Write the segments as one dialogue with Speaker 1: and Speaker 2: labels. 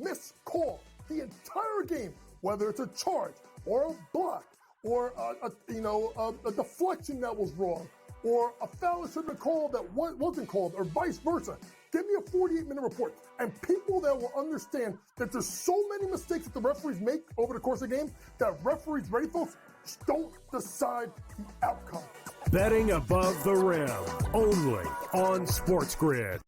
Speaker 1: missed call the entire game, whether it's a charge or a block or a deflection that was wrong or a foul that should have been called that wasn't called or vice versa. Give me a 48-minute report. And people that will understand that there's so many mistakes that the referees make over the course of the game that referees, ready folks, just don't decide the outcome.
Speaker 2: Betting above the rim, only on SportsGrid.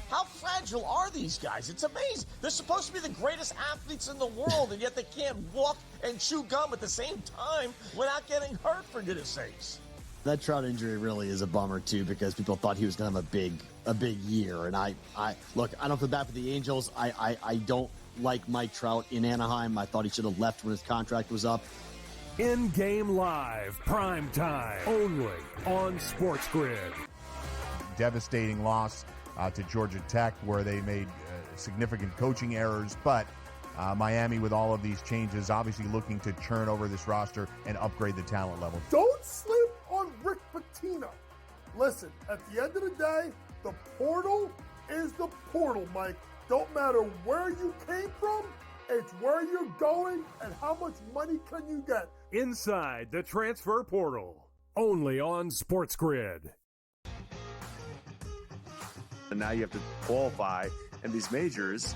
Speaker 3: How fragile are these guys? It's amazing. They're supposed to be the greatest athletes in the world, and yet they can't walk and chew gum at the same time without getting hurt, for goodness sakes.
Speaker 4: That Trout injury really is a bummer, too, because people thought he was going to have a big year. And I look, I don't feel bad for the Angels. I don't like Mike Trout in Anaheim. I thought he should have left when his contract was up.
Speaker 2: In-game live, prime time, only on SportsGrid.
Speaker 5: Devastating loss to Georgia Tech, where they made significant coaching errors. But Miami, with all of these changes, obviously looking to churn over this roster and upgrade the talent level.
Speaker 1: Don't sleep on Rick Pitino. Listen, at the end of the day, the portal is the portal, Mike. Don't matter where you came from, it's where you're going and how much money can you get.
Speaker 2: Inside the transfer portal, only on SportsGrid.
Speaker 6: And now you have to qualify in these majors.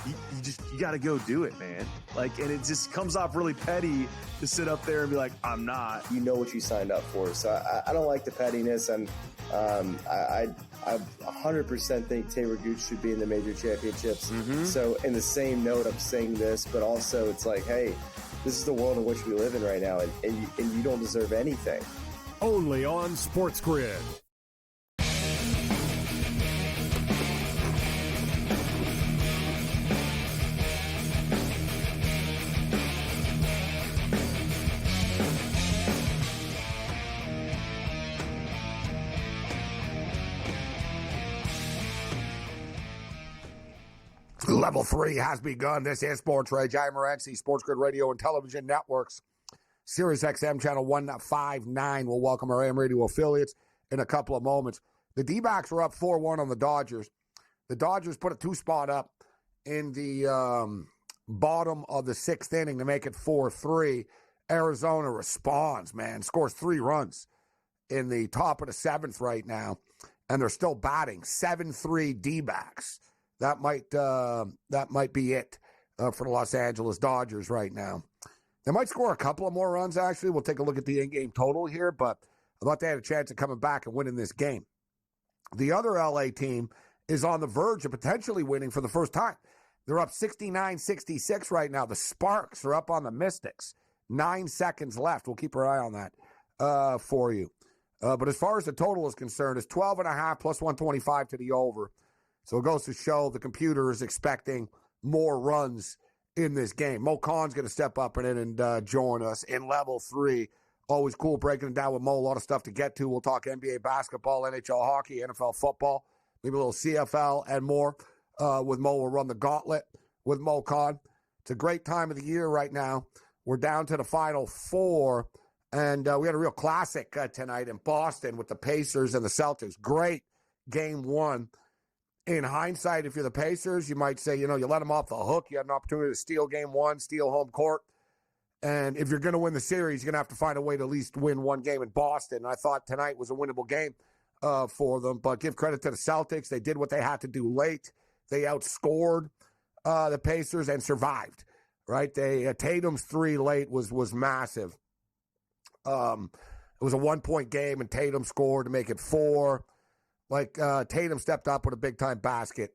Speaker 6: You got to go do it, man. And it just comes off really petty to sit up there and be like, I'm not.
Speaker 7: You know what you signed up for. So I don't like the pettiness. And I 100% think Taylor Gooch should be in the major championships. Mm-hmm. So in the same note, I'm saying this, but also it's like, hey, this is the world in which we live in right now, and you don't deserve anything.
Speaker 2: Only on SportsGrid.
Speaker 8: Level 3 has begun. This is SportsRage. I'm Morency, SportsGrid Radio and Television Networks. Sirius XM Channel 159 will welcome our AM radio affiliates in a couple of moments. The D-backs are up 4-1 on the Dodgers. The Dodgers put a 2-spot up in the bottom of the 6th inning to make it 4-3. Arizona responds, man, scores 3 runs in the top of the 7th right now, and they're still batting 7-3 D-backs. That might be it for the Los Angeles Dodgers right now. They might score a couple of more runs, actually. We'll take a look at the in-game total here, but I thought they had a chance of coming back and winning this game. The other LA team is on the verge of potentially winning for the first time. They're up 69-66 right now. The Sparks are up on the Mystics. 9 seconds left. We'll keep our eye on that for you. But as far as the total is concerned, it's 12.5 plus 125 to the over. So it goes to show the computer is expecting more runs in this game. Mo Khan's going to step up in it and join us in Level 3. Always cool breaking it down with Mo. A lot of stuff to get to. We'll talk NBA basketball, NHL hockey, NFL football, maybe a little CFL and more. With Mo, we'll run the gauntlet with Mo Khan. It's a great time of the year right now. We're down to the Final Four, and we had a real classic tonight in Boston with the Pacers and the Celtics. Great Game 1. In hindsight, if you're the Pacers, you might say, you let them off the hook. You had an opportunity to steal Game 1, steal home court. And if you're going to win the series, you're going to have to find a way to at least win one game in Boston. And I thought tonight was a winnable game for them. But give credit to the Celtics. They did what they had to do late. They outscored the Pacers and survived, right? Tatum's 3 late was massive. It was a 1-point game, and Tatum scored to make it 4. Tatum stepped up with a big-time basket,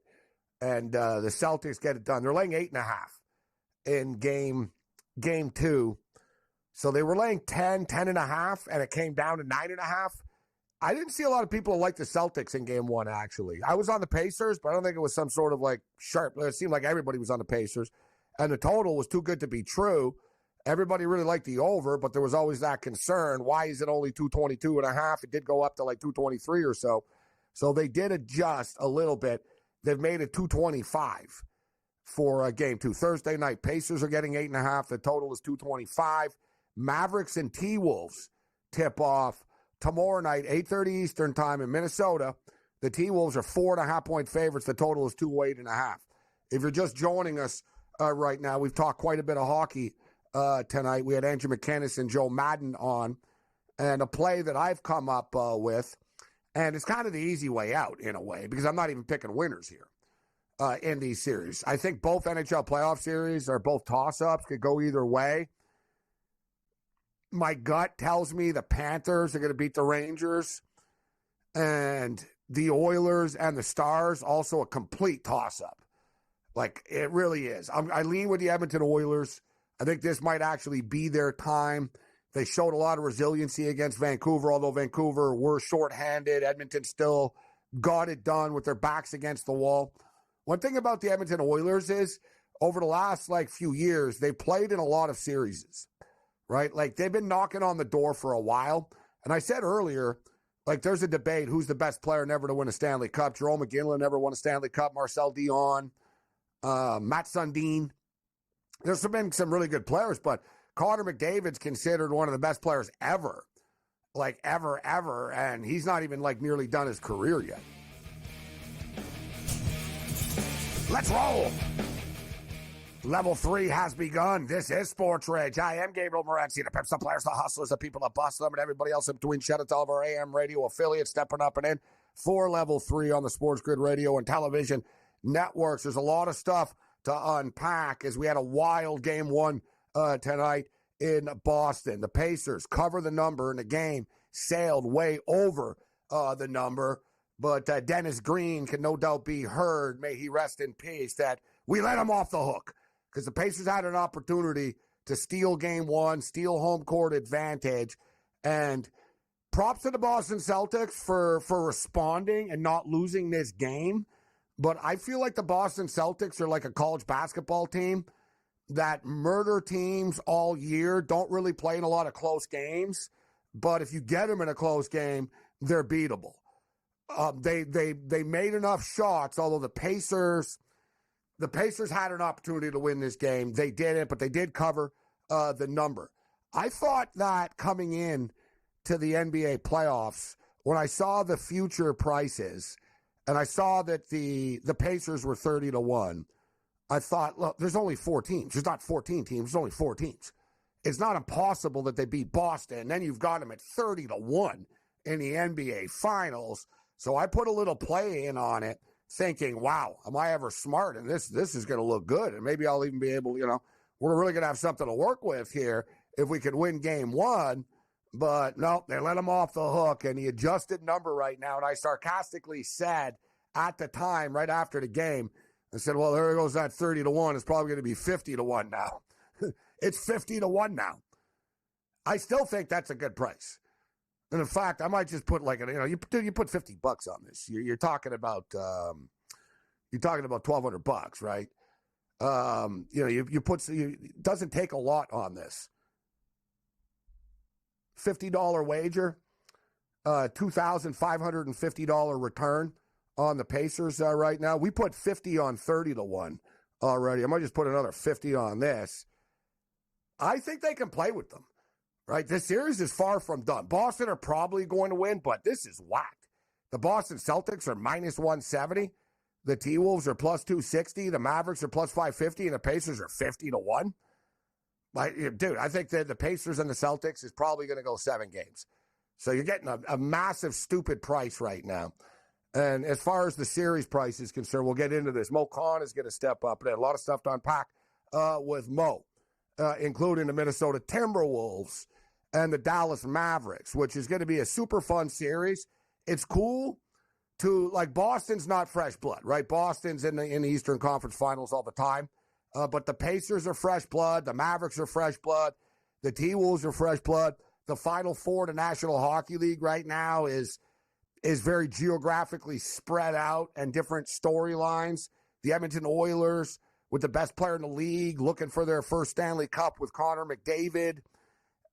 Speaker 8: and the Celtics get it done. They're laying 8.5 in game 2. So they were laying 10.5, and it came down to 9.5. I didn't see a lot of people like the Celtics in Game 1, actually. I was on the Pacers, but I don't think it was some sort of, sharp. It seemed like everybody was on the Pacers, and the total was too good to be true. Everybody really liked the over, but there was always that concern. Why is it only 222.5? It did go up to 223 or so. So they did adjust a little bit. They've made it 225 for Game 2. Thursday night, Pacers are getting 8.5. The total is 225. Mavericks and T-Wolves tip off tomorrow night, 8:30 Eastern time in Minnesota. The T-Wolves are 4.5-point favorites. The total is 208.5. If you're just joining us right now, we've talked quite a bit of hockey tonight. We had Andrew McKinnis and Joe Madden on, and a play that I've come up with, and it's kind of the easy way out in a way because I'm not even picking winners here in these series. I think both NHL playoff series are both toss-ups, could go either way. My gut tells me the Panthers are going to beat the Rangers, and the Oilers and the Stars also a complete toss-up. Like, it really is. I lean with the Edmonton Oilers. I think this might actually be their time. They showed a lot of resiliency against Vancouver, although Vancouver were shorthanded. Edmonton still got it done with their backs against the wall. One thing about the Edmonton Oilers is over the last, few years, they played in a lot of series, right? Like, they've been knocking on the door for a while. And I said earlier, there's a debate, who's the best player never to win a Stanley Cup? Jerome McGinley never won a Stanley Cup. Marcel Dion, Matt Sundin. There's been some really good players, but Connor McDavid's considered one of the best players ever. Ever. And he's not even, nearly done his career yet. Let's roll. Level 3 has begun. This is SportsRage. I am Gabriel Morency, the pimps, the players, the hustlers, the people that bust them, and everybody else in between. Shout out to all of our AM radio affiliates stepping up and in for Level 3 on the SportsGrid radio and television networks. There's a lot of stuff to unpack as we had a wild game 1 tonight in Boston. The Pacers cover the number in the game, sailed way over the number, but Dennis Green can no doubt be heard, may he rest in peace, that we let him off the hook. Because the Pacers had an opportunity to steal game 1, steal home court advantage. And props to the Boston Celtics for responding and not losing this game. But I feel like the Boston Celtics are like a college basketball team that murder teams all year, don't really play in a lot of close games. But if you get them in a close game, they're beatable. They made enough shots, although the Pacers had an opportunity to win this game. They didn't, but they did cover the number. I thought that coming in to the NBA playoffs, when I saw the future prices and I saw that the Pacers were 30-1, I thought, look, there's only 4 teams. There's not 14 teams. There's only 4 teams. It's not impossible that they beat Boston, and then you've got them at 30-1 in the NBA Finals. So I put a little play in on it, thinking, wow, am I ever smart? And this is going to look good. And maybe I'll even be able, we're really going to have something to work with here if we can win game 1. But no, they let him off the hook, and the adjusted number right now, and I sarcastically said at the time, right after the game, I said, well, there goes that 30-1. It's probably going to be 50-1 now. It's 50-1 now. I still think that's a good price. And in fact, I might just put you put $50 on this. You're talking about $1,200, right? You put it doesn't take a lot on this. $50 wager, $2,550 return on the Pacers right now. We put 50 on 30-1 already. I might just put another 50 on this. I think they can play with them. Right, this series is far from done. Boston are probably going to win, but this is whacked. The Boston Celtics are minus 170. The T-Wolves are plus 260. The Mavericks are plus 550, and the Pacers are 50-1. Dude, I think that the Pacers and the Celtics is probably going to go 7 games. So you're getting a massive, stupid price right now. And as far as the series price is concerned, we'll get into this. Mo Khan is going to step up. And a lot of stuff to unpack with Mo, including the Minnesota Timberwolves and the Dallas Mavericks, which is going to be a super fun series. It's cool to, Boston's not fresh blood, right? Boston's in the Eastern Conference Finals all the time. But the Pacers are fresh blood. The Mavericks are fresh blood. The T-Wolves are fresh blood. The Final Four to National Hockey League right now is very geographically spread out and different storylines. The Edmonton Oilers with the best player in the league looking for their first Stanley Cup with Connor McDavid.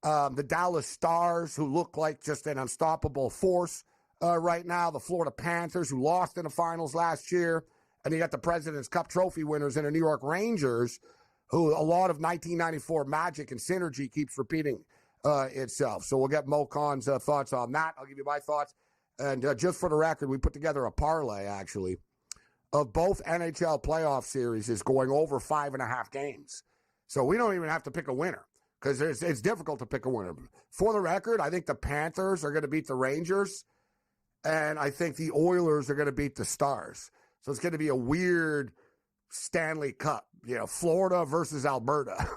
Speaker 8: The Dallas Stars, who look like just an unstoppable force right now. The Florida Panthers, who lost in the finals last year. And you got the President's Cup trophy winners in the New York Rangers, who a lot of 1994 magic and synergy keeps repeating itself. So we'll get Mo Khan's thoughts on that. I'll give you my thoughts And just for the record, we put together a parlay, actually, of both NHL playoff series is going over 5.5 games. So we don't even have to pick a winner because it's difficult to pick a winner. For the record, I think the Panthers are going to beat the Rangers, and I think the Oilers are going to beat the Stars. So it's going to be a weird Stanley Cup, Florida versus Alberta.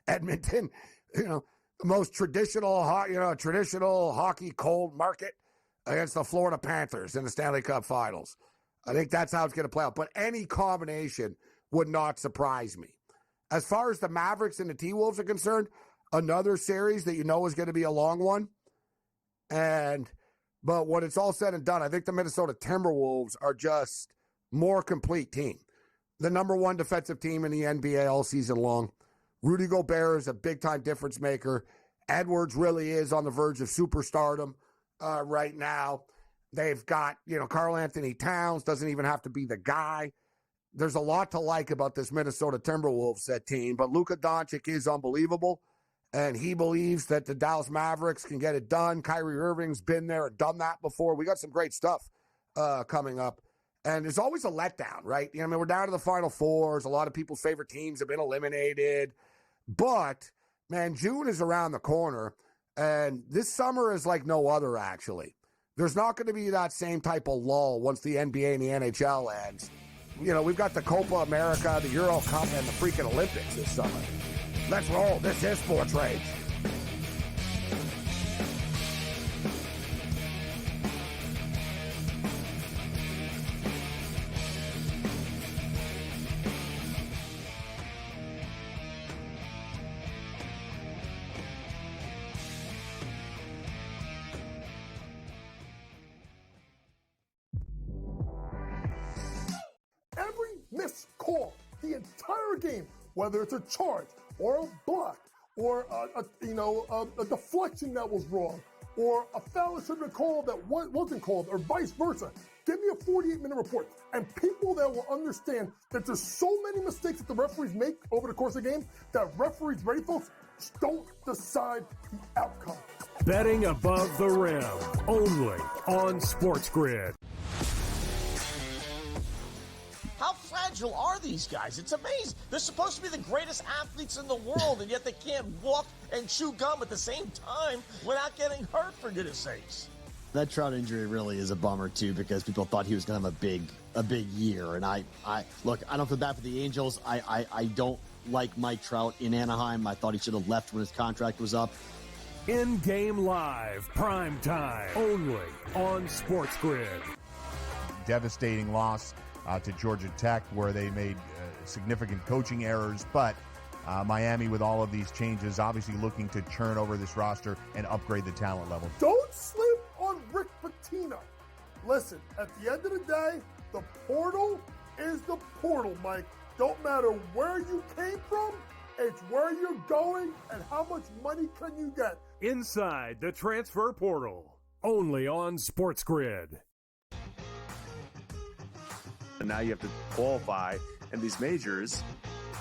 Speaker 8: Edmonton, the most traditional hockey cold market against the Florida Panthers in the Stanley Cup Finals. I think that's how it's going to play out. But any combination would not surprise me. As far as the Mavericks and the T-Wolves are concerned, another series that is going to be a long one. But when it's all said and done, I think the Minnesota Timberwolves are just more complete team. The number one defensive team in the NBA all season long. Rudy Gobert is a big-time difference maker. Edwards really is on the verge of superstardom right now. They've got, Karl Anthony Towns doesn't even have to be the guy. There's a lot to like about this Minnesota Timberwolves team, but Luka Doncic is unbelievable, and he believes that the Dallas Mavericks can get it done. Kyrie Irving's been there and done that before. We got some great stuff coming up, and there's always a letdown, right? We're down to the Final Fours. A lot of people's favorite teams have been eliminated, but, man, June is around the corner, and this summer is like no other, actually. There's not going to be that same type of lull once the NBA and the NHL ends. We've got the Copa America, the Euro Cup, and the freaking Olympics this summer. Let's roll. This is SportsRage.
Speaker 1: Missed call the entire game, whether it's a charge or a block or a deflection that was wrong or a foul that should have been called that wasn't called or vice versa. Give me a 48-minute report. And people that will understand that there's so many mistakes that the referees make over the course of the game that referees, ready folks, don't decide the outcome.
Speaker 2: Betting above the rim, only on SportsGrid.
Speaker 3: How fragile are these guys? It's amazing. They're supposed to be the greatest athletes in the world, and yet they can't walk and chew gum at the same time without getting hurt, for goodness sakes.
Speaker 4: That Trout injury really is a bummer, too, because people thought he was going to have a big year. And I don't feel bad for the Angels. I don't like Mike Trout in Anaheim. I thought he should have left when his contract was up.
Speaker 2: In-game live, prime time, only on SportsGrid.
Speaker 5: Devastating loss to Georgia Tech, where they made significant coaching errors, but Miami, with all of these changes, obviously looking to churn over this roster and upgrade the talent level.
Speaker 1: Don't sleep on Rick Pitino. Listen, at the end of the day, the portal is the portal, Mike. Don't matter where you came from, it's where you're going and how much money can you get.
Speaker 2: Inside the transfer portal, only on SportsGrid.
Speaker 6: And now you have to qualify, and these majors,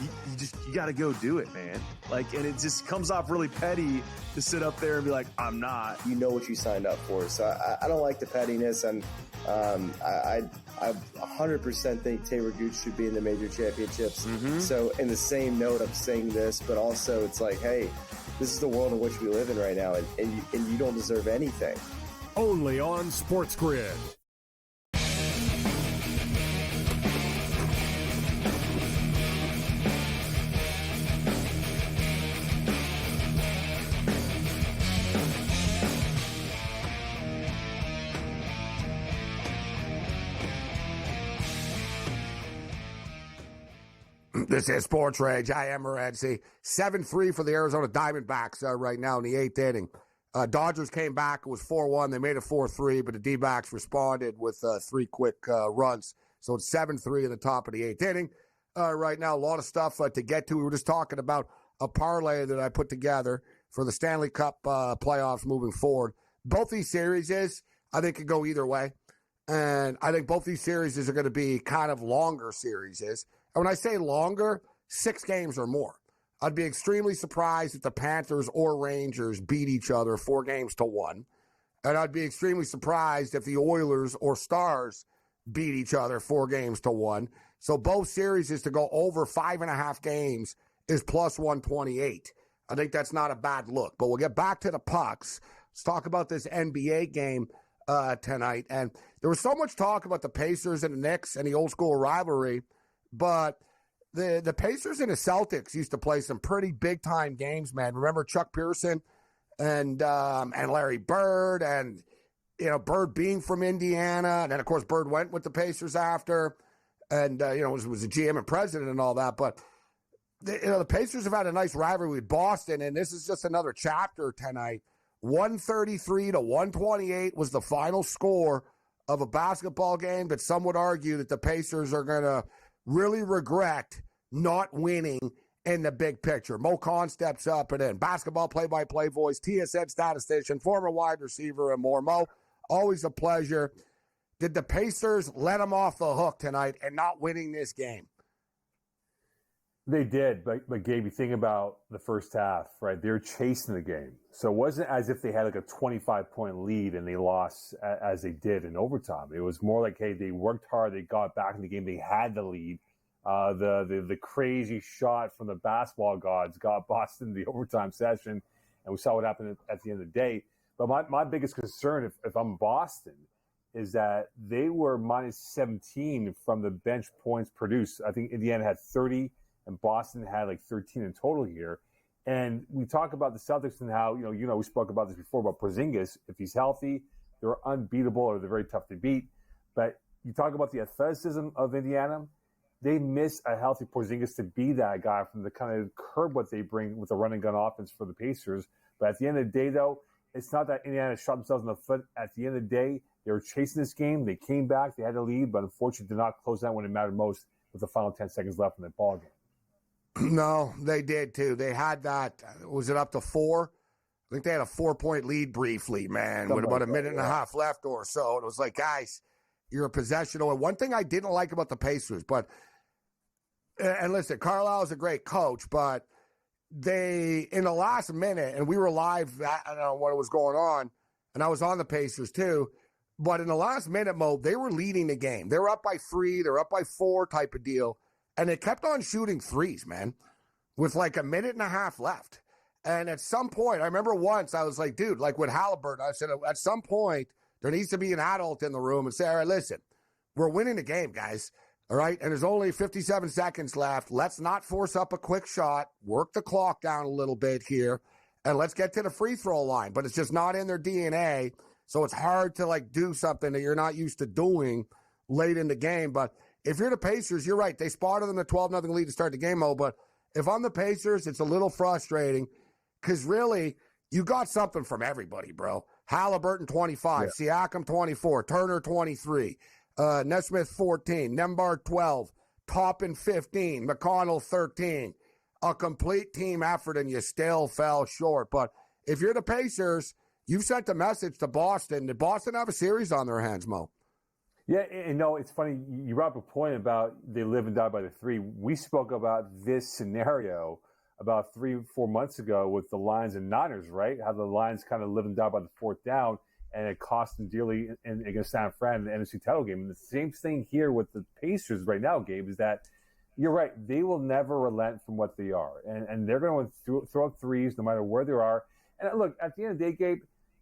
Speaker 6: you got to go do it, man. And it just comes off really petty to sit up there and be like, I'm not.
Speaker 7: You know what you signed up for. So I don't like the pettiness, and I 100% think Taylor Gooch should be in the major championships. Mm-hmm. So in the same note, I'm saying this, but also it's like, hey, this is the world in which we live in right now, and you don't deserve anything.
Speaker 2: Only on SportsGrid.
Speaker 8: This is SportsRage. I am Morency. 7-3 for the Arizona Diamondbacks right now in the 8th inning. Dodgers came back. It was 4-1. They made it 4-3, but the D-backs responded with 3 quick runs. So it's 7-3 in the top of the 8th inning. Right now, a lot of stuff to get to. We were just talking about a parlay that I put together for the Stanley Cup playoffs moving forward. Both these series, I think, could go either way. And I think both these series are going to be kind of longer series. And when I say longer, 6 games or more. I'd be extremely surprised if the Panthers or Rangers beat each other 4-1. And I'd be extremely surprised if the Oilers or Stars beat each other 4-1. So both series is to go over 5.5 games is plus 128. I think that's not a bad look. But we'll get back to the pucks. Let's talk about this NBA game tonight. And there was so much talk about the Pacers and the Knicks and the old school rivalry, but the Pacers and the Celtics used to play some pretty big time games, man. Remember Chuck Pearson and Larry Bird, and Bird being from Indiana, and then of course Bird went with the Pacers after, and was a GM and president and all that. But the Pacers have had a nice rivalry with Boston, and this is just another chapter tonight. 133-128 was the final score of a basketball game, but some would argue that the Pacers are going to really regret not winning in the big picture. Mo Khan steps up and in. Basketball play-by-play voice, TSN statistician, former wide receiver, and more. Mo, always a pleasure. Did the Pacers let them off the hook tonight and not winning this game?
Speaker 9: They did, but Gabe, you think about the first half, right? They were chasing the game. So it wasn't as if they had like a 25-point lead and they lost as they did in overtime. It was more like, hey, they worked hard, they got back in the game, they had the lead. The crazy shot from the basketball gods got Boston in the overtime session, and we saw what happened at the end of the day. But my biggest concern, if I'm Boston, is that they were minus 17 from the bench points produced. I think Indiana had 30, and Boston had like 13 in total here. And we talk about the Celtics and how, we spoke about this before about Porzingis. If he's healthy, they're unbeatable or they're very tough to beat. But you talk about the athleticism of Indiana. They miss a healthy Porzingis to be that guy from the kind of curb what they bring with the run and gun offense for the Pacers. But at the end of the day, though, it's not that Indiana shot themselves in the foot. At the end of the day, they were chasing this game. They came back. They had a lead, but unfortunately did not close out when it mattered most with the final 10 seconds left in the ball game.
Speaker 8: No, they did too. They had that. Was it up to 4? I think they had a 4-point lead briefly, man, with about a minute and a half left or so. And it was like, guys, you're a possession away. One thing I didn't like about the Pacers, and listen, Carlisle is a great coach, but they, in the last minute, and we were live, I don't know what was going on, and I was on the Pacers too, but in the last minute, Mo, they were leading the game. They were up by 3, they were up by 4 type of deal. And they kept on shooting threes, man, with like a minute and a half left. And at some point, I remember once I was like, dude, like with Halliburton, I said, at some point, there needs to be an adult in the room and say, all right, listen, we're winning the game, guys. All right. And there's only 57 seconds left. Let's not force up a quick shot, work the clock down a little bit here, and let's get to the free throw line. But it's just not in their DNA. So it's hard to like do something that you're not used to doing late in the game. But if you're the Pacers, you're right. They spotted them a 12-0 lead to start the game, Mo. But if I'm the Pacers, it's a little frustrating because really you got something from everybody, bro. Halliburton, 25. Yeah. Siakam, 24. Turner, 23. Nesmith, 14. Nembhard, 12. Toppin, 15. McConnell, 13. A complete team effort, and you still fell short. But if you're the Pacers, you've sent a message to Boston. Did Boston have a series on their hands, Mo?
Speaker 9: Yeah, and it's funny. You brought up a point about they live and die by the 3. We spoke about this scenario about 3-4 months ago with the Lions and Niners, right? How the Lions kind of live and die by the 4th down, and it cost them dearly against San Fran in the NFC title game. And the same thing here with the Pacers right now, Gabe, is that you're right. They will never relent from what they are, and they're going to throw up threes no matter where they are. And look, at the end of the day, Gabe,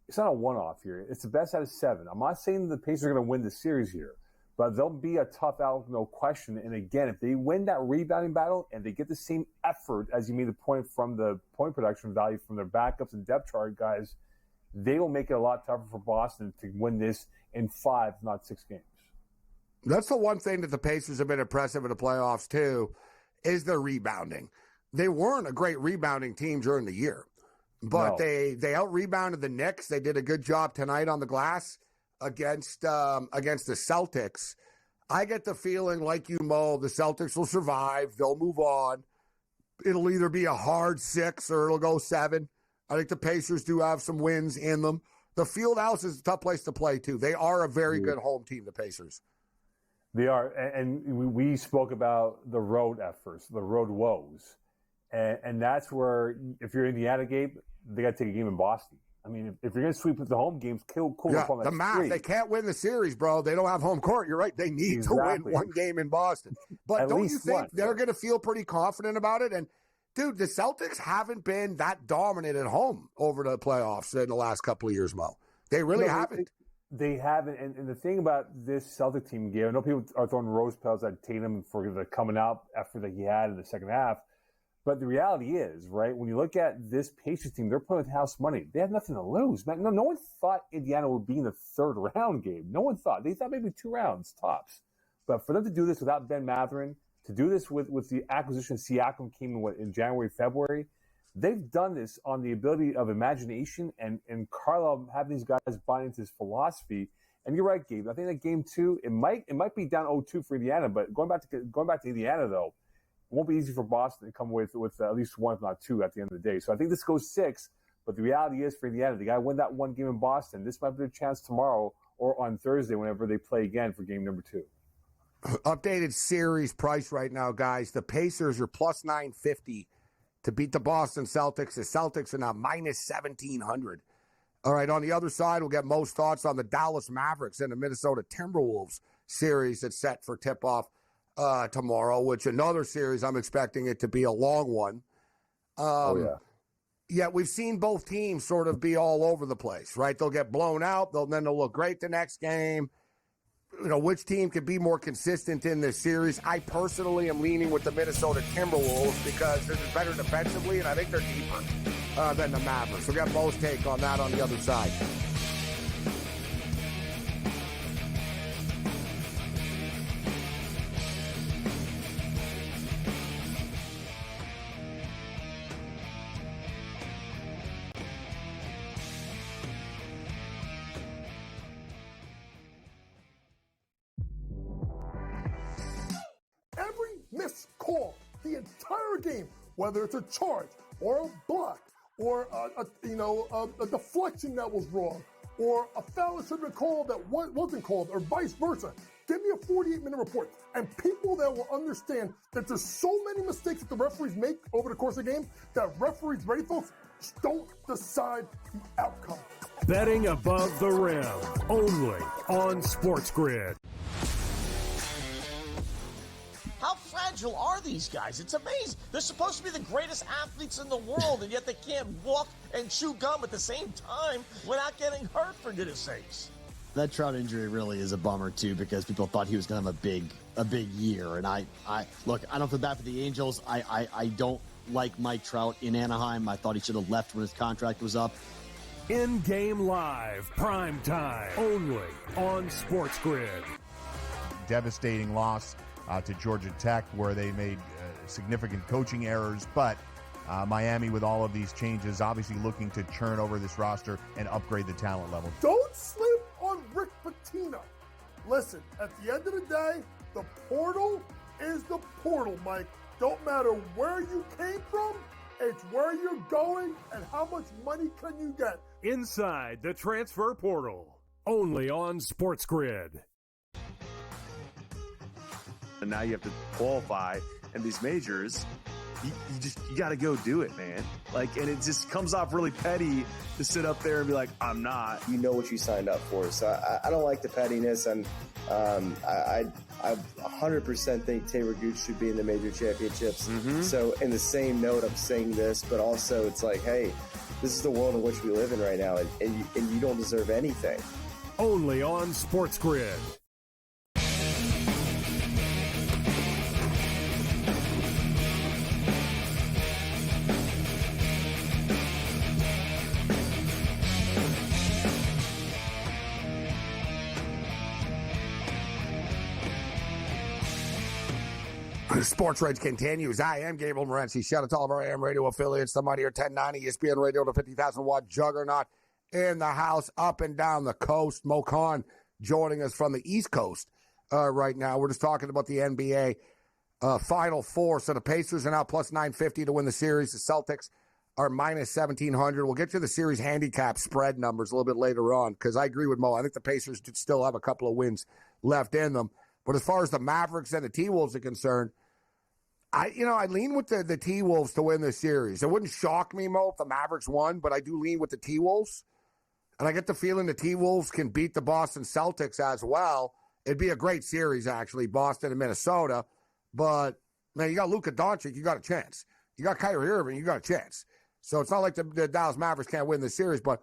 Speaker 9: it's not a one-off here. It's the best out of 7. I'm not saying the Pacers are going to win the series here, but they'll be a tough out, no question. And again, if they win that rebounding battle and they get the same effort, as you made the point from the point production value from their backups and depth chart guys, they will make it a lot tougher for Boston to win this in 5, not 6 games.
Speaker 8: That's the one thing that the Pacers have been impressive in the playoffs, too, is their rebounding. They weren't a great rebounding team during the year. But they out-rebounded the Knicks. They did a good job tonight on the glass against the Celtics. I get the feeling, like you, Mo, the Celtics will survive. They'll move on. It'll either be a hard 6 or it'll go 7. I think the Pacers do have some wins in them. The Fieldhouse is a tough place to play, too. They are a very good home team, the Pacers.
Speaker 9: They are. And we spoke about the road efforts, the road woes. And that's where, if you're Indiana, Gabe, they got to take a game in Boston. I mean, if you're going to sweep with the home games, cool.
Speaker 8: Yeah, the math.
Speaker 9: 3.
Speaker 8: They can't win the series, bro. They don't have home court. You're right. They need to win one game in Boston. But don't you think they're going to feel pretty confident about it? And, dude, the Celtics haven't been that dominant at home over the playoffs in the last couple of years, Mo. They really haven't.
Speaker 9: They haven't. And the thing about this Celtic team, Gabe, I know people are throwing rose petals at Tatum for the coming out effort that he had in the second half. But the reality is, right, when you look at this Pacers team, they're playing with house money. They have nothing to lose. Man, no one thought Indiana would be in the third round, Gabe. No one thought. They thought maybe 2 rounds, tops. But for them to do this without Ben Mathurin, to do this with the acquisition of Siakam came in January, February, they've done this on the ability of imagination and Carlisle having these guys buy into his philosophy. And you're right, Gabe. I think that game 2, it might be down 0-2 for Indiana, but going back to Indiana, though, it won't be easy for Boston to come with at least 1, if not 2, at the end of the day. So I think this goes 6, but the reality is for Indiana, they got to win that one game in Boston. This might be their chance tomorrow or on Thursday whenever they play again for game number 2.
Speaker 8: Updated series price right now, guys. The Pacers are plus 950 to beat the Boston Celtics. The Celtics are now minus 1,700. All right, on the other side, we'll get most thoughts on the Dallas Mavericks and the Minnesota Timberwolves series that's set for tip-off tomorrow, which another series I'm expecting it to be a long one. Yeah, we've seen both teams sort of be all over the place, right? They'll get blown out, then they'll look great the next game. You know, which team could be more consistent in this series? I personally am leaning with the Minnesota Timberwolves because they're better defensively, and I think they're deeper than the Mavericks. We'll get Mo's take on that on the other side.
Speaker 1: Missed call the entire game, whether it's a charge or a block or a deflection that was wrong or a foul that should have been called that wasn't called or vice versa. Give me a 48-minute report. And people that will understand that there's so many mistakes that the referees make over the course of the game that referees, ready folks, don't decide the outcome.
Speaker 2: Betting above the rim, only on SportsGrid.
Speaker 3: How fragile are these guys? It's amazing. They're supposed to be the greatest athletes in the world, and yet they can't walk and chew gum at the same time without getting hurt, for goodness sakes.
Speaker 4: That Trout injury really is a bummer, too, because people thought he was going to have a big year. And I don't feel bad for the Angels. I don't like Mike Trout in Anaheim. I thought he should have left when his contract was up.
Speaker 2: In-game live, prime time, only on SportsGrid.
Speaker 5: Devastating loss to Georgia Tech, where they made significant coaching errors. But Miami, with all of these changes, obviously looking to churn over this roster and upgrade the talent level.
Speaker 1: Don't sleep on Rick Pitino. Listen, at the end of the day, the portal is the portal, Mike. Don't matter where you came from, it's where you're going and how much money can you get.
Speaker 2: Inside the transfer portal, only on SportsGrid.
Speaker 6: And now you have to qualify in these majors. You got to go do it, man. Like, and it just comes off really petty to sit up there and be like, I'm not.
Speaker 7: You know what you signed up for. So I don't like the pettiness, and I 100% think Taylor Gooch should be in the major championships.
Speaker 6: Mm-hmm.
Speaker 7: So in the same note, I'm saying this, but also it's like, hey, this is the world in which we live in right now, and you don't deserve anything.
Speaker 2: Only on SportsGrid.
Speaker 8: SportsRage continues. I am Gabriel Morency. Shout out to all of our AM radio affiliates. The Mightier 1090 ESPN Radio, the 50,000-watt juggernaut in the house, up and down the coast. Mo Khan joining us from the East Coast right now. We're just talking about the NBA Final Four. So the Pacers are now plus 950 to win the series. The Celtics are minus 1,700. We'll get to the series handicap spread numbers a little bit later on because I agree with Mo. I think the Pacers still have a couple of wins left in them. But as far as the Mavericks and the T-Wolves are concerned, I lean with the T-Wolves to win this series. It wouldn't shock me, Mo, if the Mavericks won, but I do lean with the T-Wolves. and I get the feeling the T-Wolves can beat the Boston Celtics as well. It'd be a great series, actually, Boston and Minnesota. But, man, you got Luka Doncic, you got a chance. You got Kyrie Irving, you got a chance. So it's not like the Dallas Mavericks can't win the series, but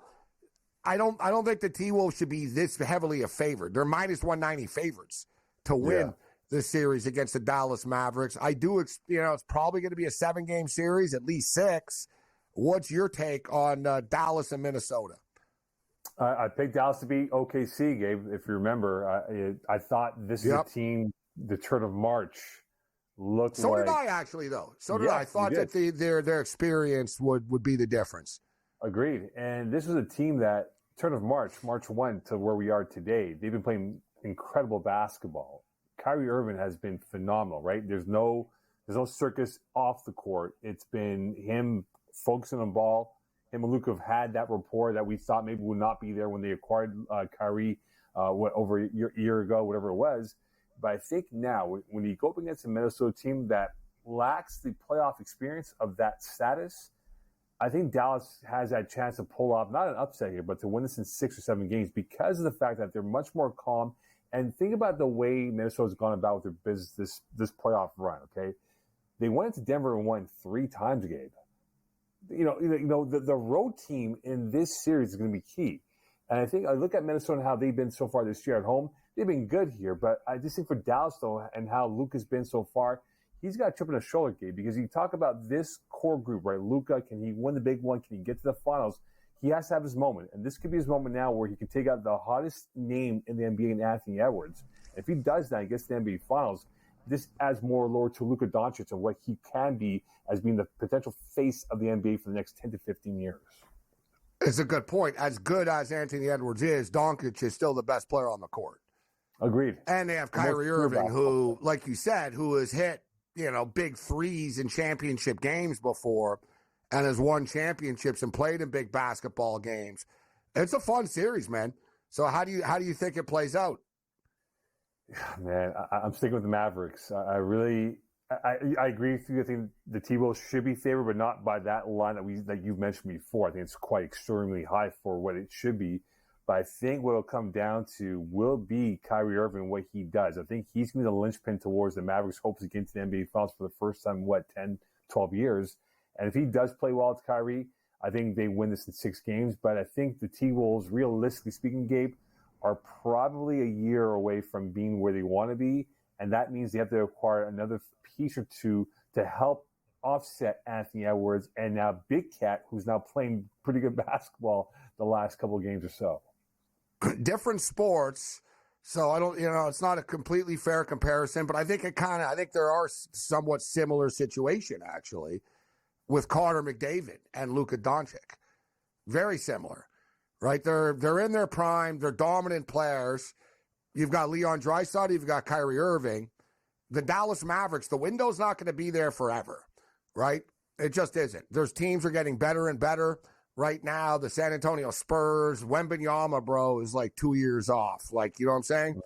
Speaker 8: I don't think the T-Wolves should be this heavily a favorite. They're minus 190 favorites to win this series against the Dallas Mavericks. I do, it's probably going to be a 7-game series, at least 6. What's your take on Dallas and Minnesota?
Speaker 9: I picked Dallas to beat OKC, Gabe. If you remember, I thought this is a team. The turn of March looked.
Speaker 8: So
Speaker 9: like,
Speaker 8: did I actually, though. So did I. I thought that their experience would be the difference.
Speaker 9: Agreed. And this was a team that turn of March 1 to where we are today. They've been playing incredible basketball. Kyrie Irving has been phenomenal, right? There's no circus off the court. It's been him focusing on ball. Him and Luka have had that rapport that we thought maybe would not be there when they acquired Kyrie over a year ago, whatever it was. But I think now, when you go up against a Minnesota team that lacks the playoff experience of that status, I think Dallas has that chance to pull off, not an upset here, but to win this in 6 or 7 games because of the fact that they're much more calm. And think about the way Minnesota's gone about with their business this playoff run, okay? They went into Denver and won 3 times, Gabe. The road team in this series is going to be key. And I think I look at Minnesota and how they've been so far this year at home. They've been good here, but I just think for Dallas, though, and how Luka's been so far, he's got a chip on his shoulder, Gabe, because you talk about this core group, right? Luka, can he win the big one? Can he get to the finals? He has to have his moment. And this could be his moment now where he can take out the hottest name in the NBA in Anthony Edwards. If he does that and gets to the NBA finals, this adds more allure to Luka Doncic and what he can be as being the potential face of the NBA for the next 10 to 15 years.
Speaker 8: It's a good point. As good as Anthony Edwards is, Doncic is still the best player on the court.
Speaker 9: Agreed.
Speaker 8: And they have Kyrie Irving, who, like you said, who has hit, big threes in championship games before and has won championships and played in big basketball games. It's a fun series, man. So how do you think it plays out?
Speaker 9: Man, I'm sticking with the Mavericks. I agree with you. I think the T-Wolves should be favored, but not by that line that you've mentioned before. I think it's quite extremely high for what it should be. But I think what it'll come down to will be Kyrie Irving, what he does. I think he's going to be the linchpin towards the Mavericks' hopes to get into the NBA Finals for the first time in, 10, 12 years. And if he does play well to Kyrie, I think they win this in 6 games. But I think the T-Wolves, realistically speaking, Gabe, are probably a year away from being where they want to be. And that means they have to acquire another piece or two to help offset Anthony Edwards and now Big Cat, who's now playing pretty good basketball the last couple of games or so.
Speaker 8: Different sports, so I don't, it's not a completely fair comparison, but I think I think there are somewhat similar situation actually with Connor McDavid and Luka Doncic. Very similar, right? They're in their prime, they're dominant players. You've got Leon Draisaitl, you've got Kyrie Irving. The Dallas Mavericks, the window's not going to be there forever, right? It just isn't. There's teams are getting better and better. Right now, the San Antonio Spurs, Wembanyama, bro, is like 2 years off. Like, you know what I'm saying?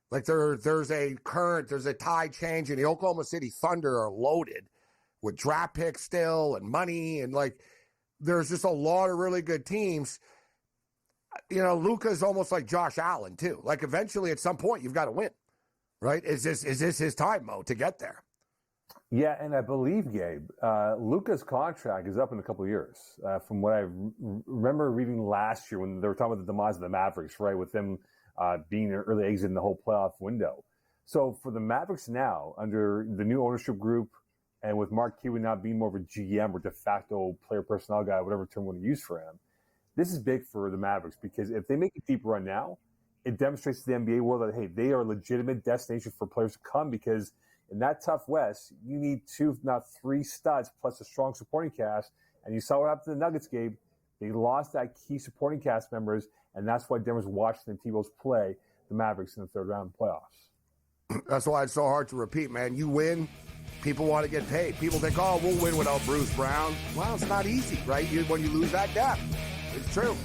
Speaker 8: Like there's a tide change, and the Oklahoma City Thunder are loaded with draft picks still and money, and like there's just a lot of really good teams. Luka's almost like Josh Allen too. Like eventually, at some point, you've got to win, right? Is this his time, Mo, to get there?
Speaker 9: Yeah, and I believe, Gabe, Luka's contract is up in a couple of years. From what I remember reading last year when they were talking about the demise of the Mavericks, right, with them being an early exit in the whole playoff window. So for the Mavericks now, under the new ownership group and with Mark Cuban now being more of a GM or de facto player personnel guy, whatever term we want to use for him, this is big for the Mavericks because if they make a deep run now, it demonstrates to the NBA world that, hey, they are a legitimate destination for players to come because – in that tough West, you need 2, if not 3 studs plus a strong supporting cast. And you saw what happened to the Nuggets, Gabe. They lost that key supporting cast members, and that's why Denver's watching the T-Wolves play the Mavericks in the 3rd round of the playoffs.
Speaker 8: That's why it's so hard to repeat, man. You win, people want to get paid. People think, oh, we'll win without Bruce Brown. Well, it's not easy, right? When you lose that depth. It's true.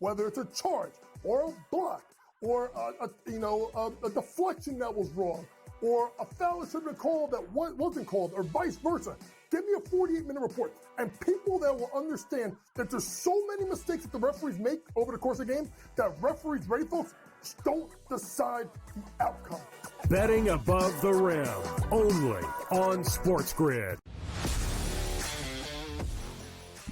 Speaker 1: whether it's a charge or a block or a deflection that was wrong or a foul that should have been called that wasn't called or vice versa. Give me a 48-minute report. And people that will understand that there's so many mistakes that the referees make over the course of the game that referees, ready folks, don't decide the outcome.
Speaker 2: Betting above the rim, only on SportsGrid.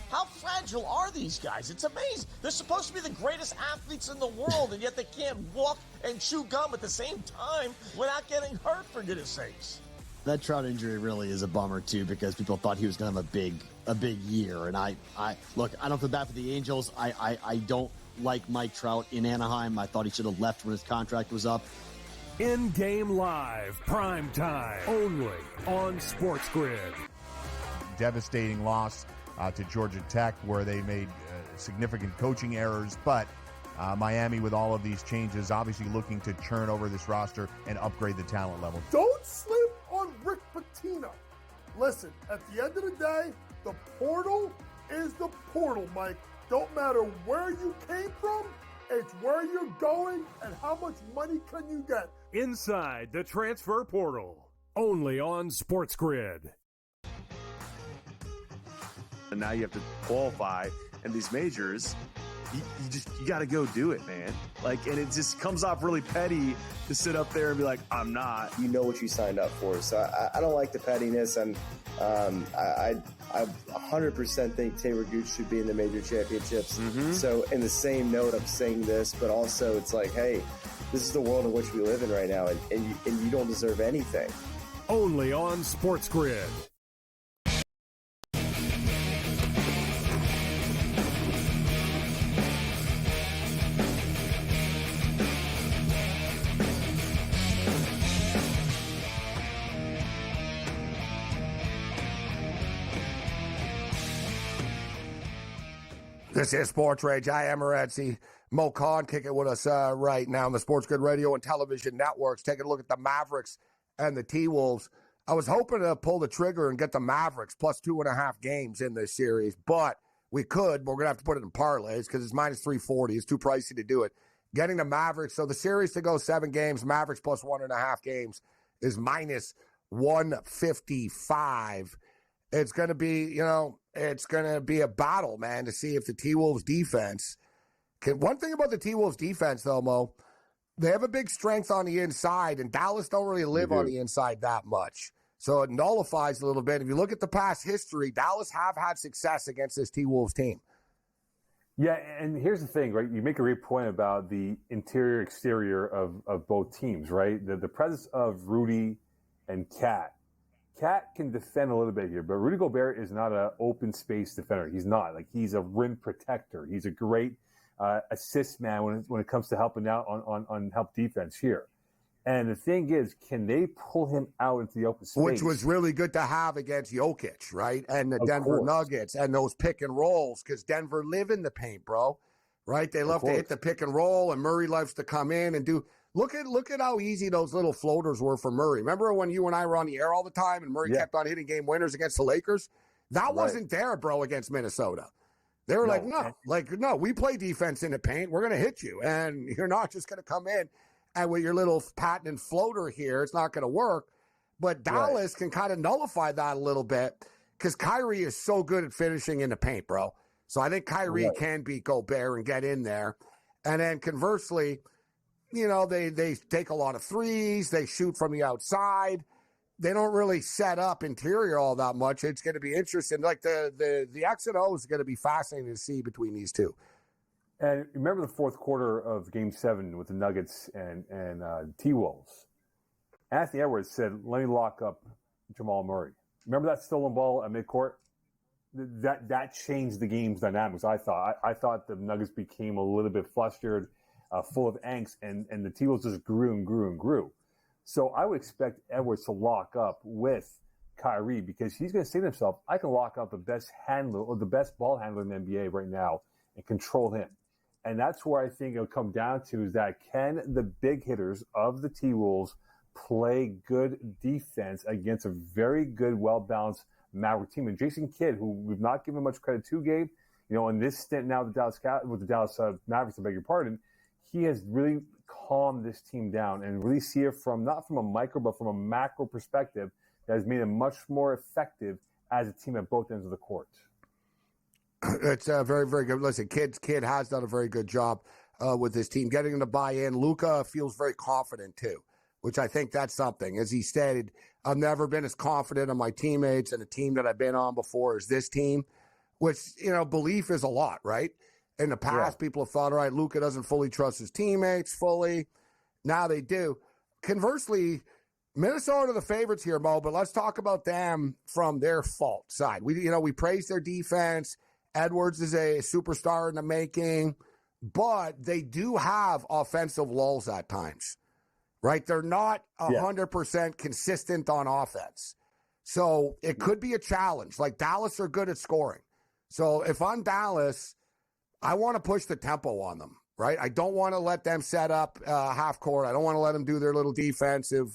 Speaker 3: How fragile are these guys? It's amazing. They're supposed to be the greatest athletes in the world, and yet they can't walk and chew gum at the same time without getting hurt, for goodness sakes.
Speaker 4: That Trout injury really is a bummer too, because people thought he was going to have a big year. And I look, I don't feel bad for the Angels. I don't like Mike Trout in Anaheim. I thought he should have left when his contract was up.
Speaker 2: In-game live, prime time, only on SportsGrid.
Speaker 5: Devastating loss to Georgia Tech, where they made significant coaching errors, but Miami, with all of these changes, obviously looking to churn over this roster and upgrade the talent level.
Speaker 1: Don't sleep on Rick Pitino. Listen, at the end of the day, the portal is the portal, Mike. Don't matter where you came from, it's where you're going and how much money can you get.
Speaker 2: Inside the transfer portal, only on SportsGrid.
Speaker 6: And now you have to qualify, and these majors, you got to go do it, man. Like, and it just comes off really petty to sit up there and be like, I'm not.
Speaker 7: You know what you signed up for. So I don't like the pettiness, and I 100% think Taylor Gooch should be in the major championships. So in the same note, I'm saying this, but also it's like, hey, this is the world in which we live in right now, and you don't deserve anything.
Speaker 2: Only on SportsGrid.
Speaker 8: This is SportsRage. I am Morency. Mo Khan kicking with us right now on the SportsGrid radio and television networks. Taking a look at the Mavericks and the T-Wolves. I was hoping to pull the trigger and get the Mavericks plus 2.5 games in this series, but we could. But we're going to have to put it in parlays because it's minus 340. It's too pricey to do it. Getting the Mavericks, so the series to go 7 games, Mavericks plus 1.5 games is minus 155. It's going to be, it's going to be a battle, man, to see if the T-Wolves defense can. One thing about the T-Wolves defense, though, Mo, they have a big strength on the inside, and Dallas don't really live on the inside that much. So it nullifies a little bit. If you look at the past history, Dallas have had success against this T-Wolves team.
Speaker 9: Yeah, and here's the thing, right? You make a great point about the interior-exterior of both teams, right? The presence of Rudy and Cat. Cat can defend a little bit here, but Rudy Gobert is not an open space defender. He's not. Like, he's a rim protector. He's a great assist man when it comes to helping out on help defense here. And the thing is, can they pull him out into the open space?
Speaker 8: Which was really good to have against Jokic, right? And the Denver Nuggets and those pick and rolls, because Denver live in the paint, bro. Right? They love to hit the pick and roll, and Murray loves to come in and do. Look at how easy those little floaters were for Murray. Remember when you and I were on the air all the time and Murray kept on hitting game winners against the Lakers? That wasn't there, bro, against Minnesota. They were no, we play defense in the paint. We're going to hit you, and you're not just going to come in and with your little patent floater here. It's not going to work. But Dallas can kind of nullify that a little bit because Kyrie is so good at finishing in the paint, bro. So I think Kyrie can beat Gobert and get in there. And then conversely, they take a lot of threes. They shoot from the outside. They don't really set up interior all that much. It's going to be interesting. Like the X and O is going to be fascinating to see between these two.
Speaker 9: And remember the fourth quarter of Game 7 with the Nuggets and T-Wolves. Anthony Edwards said, "Let me lock up Jamal Murray." Remember that stolen ball at midcourt? That changed the game's dynamics. I thought the Nuggets became a little bit flustered. Full of angst, and the T-Wolves just grew and grew and grew. So I would expect Edwards to lock up with Kyrie because he's going to say to himself, I can lock up the best handler or the best ball handler in the NBA right now and control him. And that's where I think it'll come down to is that can the big hitters of the T-Wolves play good defense against a very good, well-balanced Maverick team? And Jason Kidd, who we've not given much credit to, Gabe, In this stint now with the Dallas Mavericks, I beg your pardon, he has really calmed this team down and really see it not from a micro, but from a macro perspective that has made them much more effective as a team at both ends of the court.
Speaker 8: It's very, very good. Listen, Kid has done a very good job with his team, getting them to buy in. Luka feels very confident too, which I think that's something. As he stated, I've never been as confident in my teammates and a team that I've been on before as this team, which, belief is a lot, right? In the past, people have thought, all right, Luka doesn't fully trust his teammates fully. Now they do. Conversely, Minnesota are the favorites here, Mo, but let's talk about them from their fault side. We praise their defense. Edwards is a superstar in the making, but they do have offensive lulls at times, right? They're not 100% consistent on offense. So it could be a challenge. Like Dallas are good at scoring. So if I'm Dallas, I want to push the tempo on them, right? I don't want to let them set up half court. I don't want to let them do their little defensive,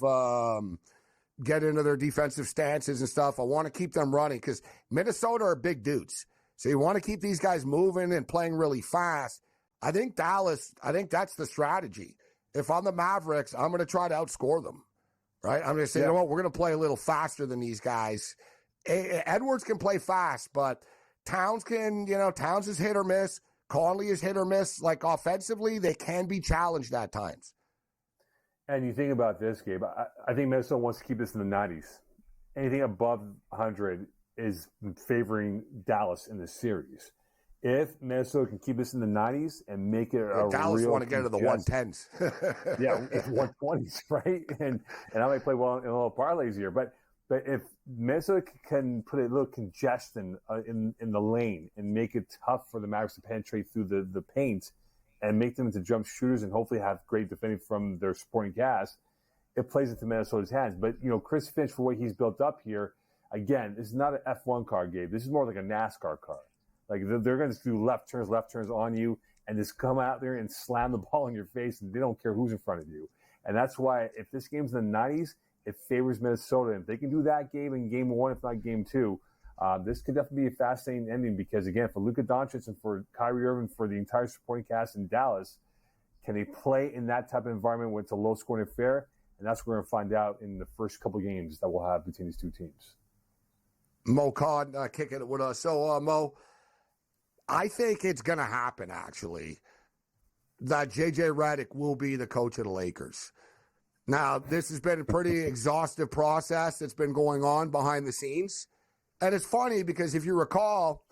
Speaker 8: get into their defensive stances and stuff. I want to keep them running because Minnesota are big dudes. So you want to keep these guys moving and playing really fast. I think that's the strategy. If I'm the Mavericks, I'm going to try to outscore them, right? I'm going to say, you know what, we're going to play a little faster than these guys. Edwards can play fast, but Towns is hit or miss. Conley is hit or miss. Like offensively, they can be challenged at times.
Speaker 9: And you think about this, Gabe, I think Minnesota wants to keep this in the 90s. Anything above 100 is favoring Dallas in this series. If Minnesota can keep this in the 90s and make it
Speaker 8: Dallas
Speaker 9: real
Speaker 8: want to get to the 110s.
Speaker 9: It's 120s, right? And I might play well in a little parlays here. But if Minnesota can put a little congestion in the lane and make it tough for the Mavericks to penetrate through the paint and make them into jump shooters and hopefully have great defending from their supporting cast, it plays into Minnesota's hands. But, Chris Finch, for what he's built up here, again, this is not an F1 car, Gabe. This is more like a NASCAR car. Like they're going to do left turns on you and just come out there and slam the ball in your face, and they don't care who's in front of you. And that's why if this game's in the 90s, it favors Minnesota. And if they can do that game in game one, if not game two, this could definitely be a fascinating ending because, again, for Luka Doncic and for Kyrie Irving, for the entire supporting cast in Dallas, can they play in that type of environment where it's a low-scoring affair? And that's what we're going to find out in the first couple games that we'll have between these two teams.
Speaker 8: Mo Khan kicking it with us. So, Mo, I think it's going to happen, actually, that J.J. Redick will be the coach of the Lakers. Now, this has been a pretty exhaustive process that's been going on behind the scenes. And it's funny because if you recall,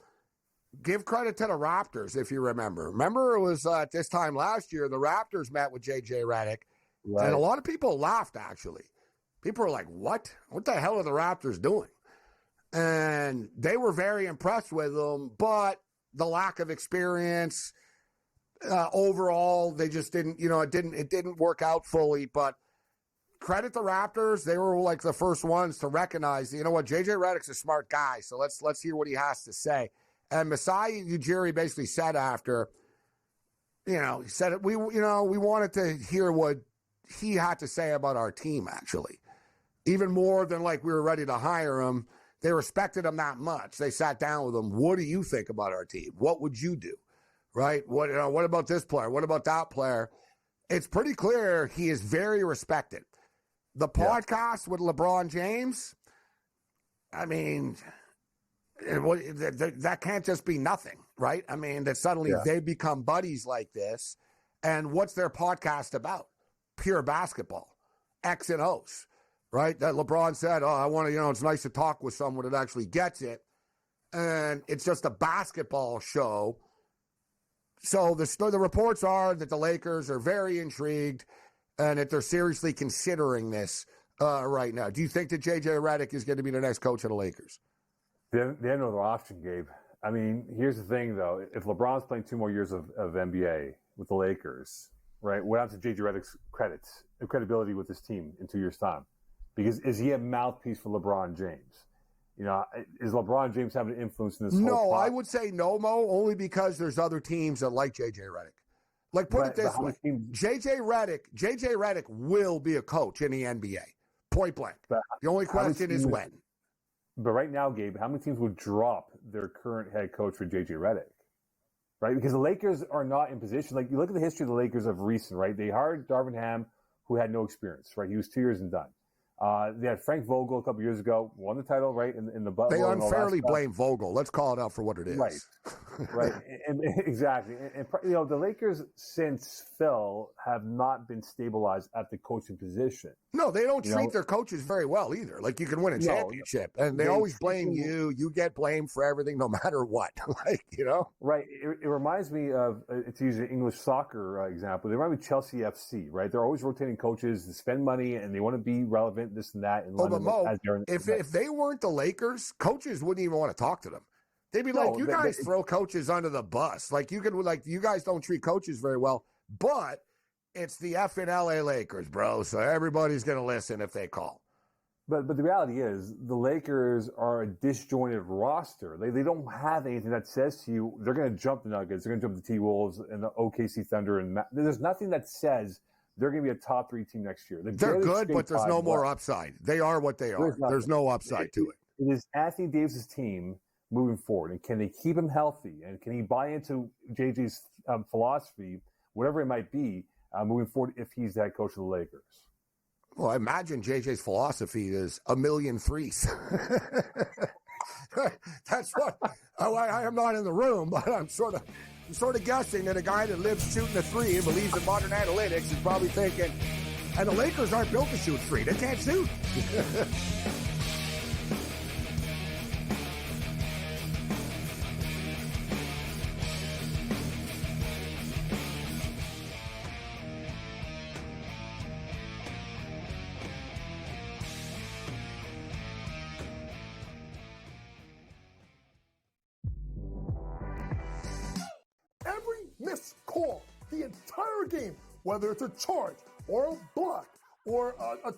Speaker 8: give credit to the Raptors, if you remember. Remember, it was at this time last year, the Raptors met with J.J. Redick. Right. And a lot of people laughed, actually. People were like, what? What the hell are the Raptors doing? And they were very impressed with him, but the lack of experience, overall, they just didn't, it didn't work out fully. But credit the Raptors. They were like the first ones to recognize, you know what, J.J. Redick's a smart guy, so let's hear what he has to say. And Masai Ujiri basically said after, he said we wanted to hear what he had to say about our team, actually. Even more than like we were ready to hire him. They respected him that much. They sat down with him. What do you think about our team? What would you do? Right? What about this player? What about that player? It's pretty clear he is very respected. The podcast with LeBron James, I mean, that can't just be nothing, right? I mean, that suddenly they become buddies like this. And what's their podcast about? Pure basketball, X and O's, right? That LeBron said, I want to, it's nice to talk with someone that actually gets it. And it's just a basketball show. So the reports are that the Lakers are very intrigued and that they're seriously considering this right now. Do you think that J.J. Redick is going to be the next coach of the Lakers?
Speaker 9: They have no other option, Gabe. I mean, here's the thing, though. If LeBron's playing 2 more years of NBA with the Lakers, right, what happens to J.J. Redick's credibility with this team in 2 years' time? Because is he a mouthpiece for LeBron James? Is LeBron James having an influence in this whole
Speaker 8: No,
Speaker 9: plot?
Speaker 8: I would say no, Mo, only because there's other teams that like J.J. Redick. Like, put it this way. J.J. Redick will be a coach in the NBA. Point blank. The only question is when.
Speaker 9: But right now, Gabe, how many teams would drop their current head coach for J.J. Redick? right? Because the Lakers are not in position. Like, you look at the history of the Lakers of recent, right? They hired Darvin Ham, who had no experience, right? He was 2 years and done. They had Frank Vogel a couple years ago, won the title, right? In the
Speaker 8: They unfairly blame Vogel. Let's call it out for what it is.
Speaker 9: Right, right, and exactly. And the Lakers since Phil have not been stabilized at the coaching position.
Speaker 8: No, they don't treat their coaches very well either. Like, you can win a championship, and they always blame you. You get blamed for everything, no matter what.
Speaker 9: Right. It reminds me of, to use an English soccer example, they remind me of Chelsea FC, right? They're always rotating coaches to spend money, and they want to be relevant, this and that. In London,
Speaker 8: but Mo, if they weren't the Lakers, coaches wouldn't even want to talk to them. They'd be like, you guys throw coaches under the bus. Like, you guys don't treat coaches very well, but it's the effing LA Lakers, bro. So everybody's going to listen if they call.
Speaker 9: But the reality is, the Lakers are a disjointed roster. They don't have anything that says to you they're going to jump the Nuggets, they're going to jump the T-Wolves and the OKC Thunder. And there's nothing that says they're going to be a top 3 team next year.
Speaker 8: They're good, but there's no more upside. They are what they are. There's no upside to it.
Speaker 9: It is Anthony Davis' team moving forward, and can they keep him healthy, and can he buy into JJ's philosophy, whatever it might be, moving forward if he's the head coach of the Lakers?
Speaker 8: Well, I imagine JJ's philosophy is a million threes. That's what I am not in the room, but I'm sort of guessing that a guy that lives shooting a three and believes in modern analytics is probably thinking, and the Lakers aren't built to shoot three. They can't shoot.
Speaker 1: Missed call the entire game, whether it's a charge or a block or a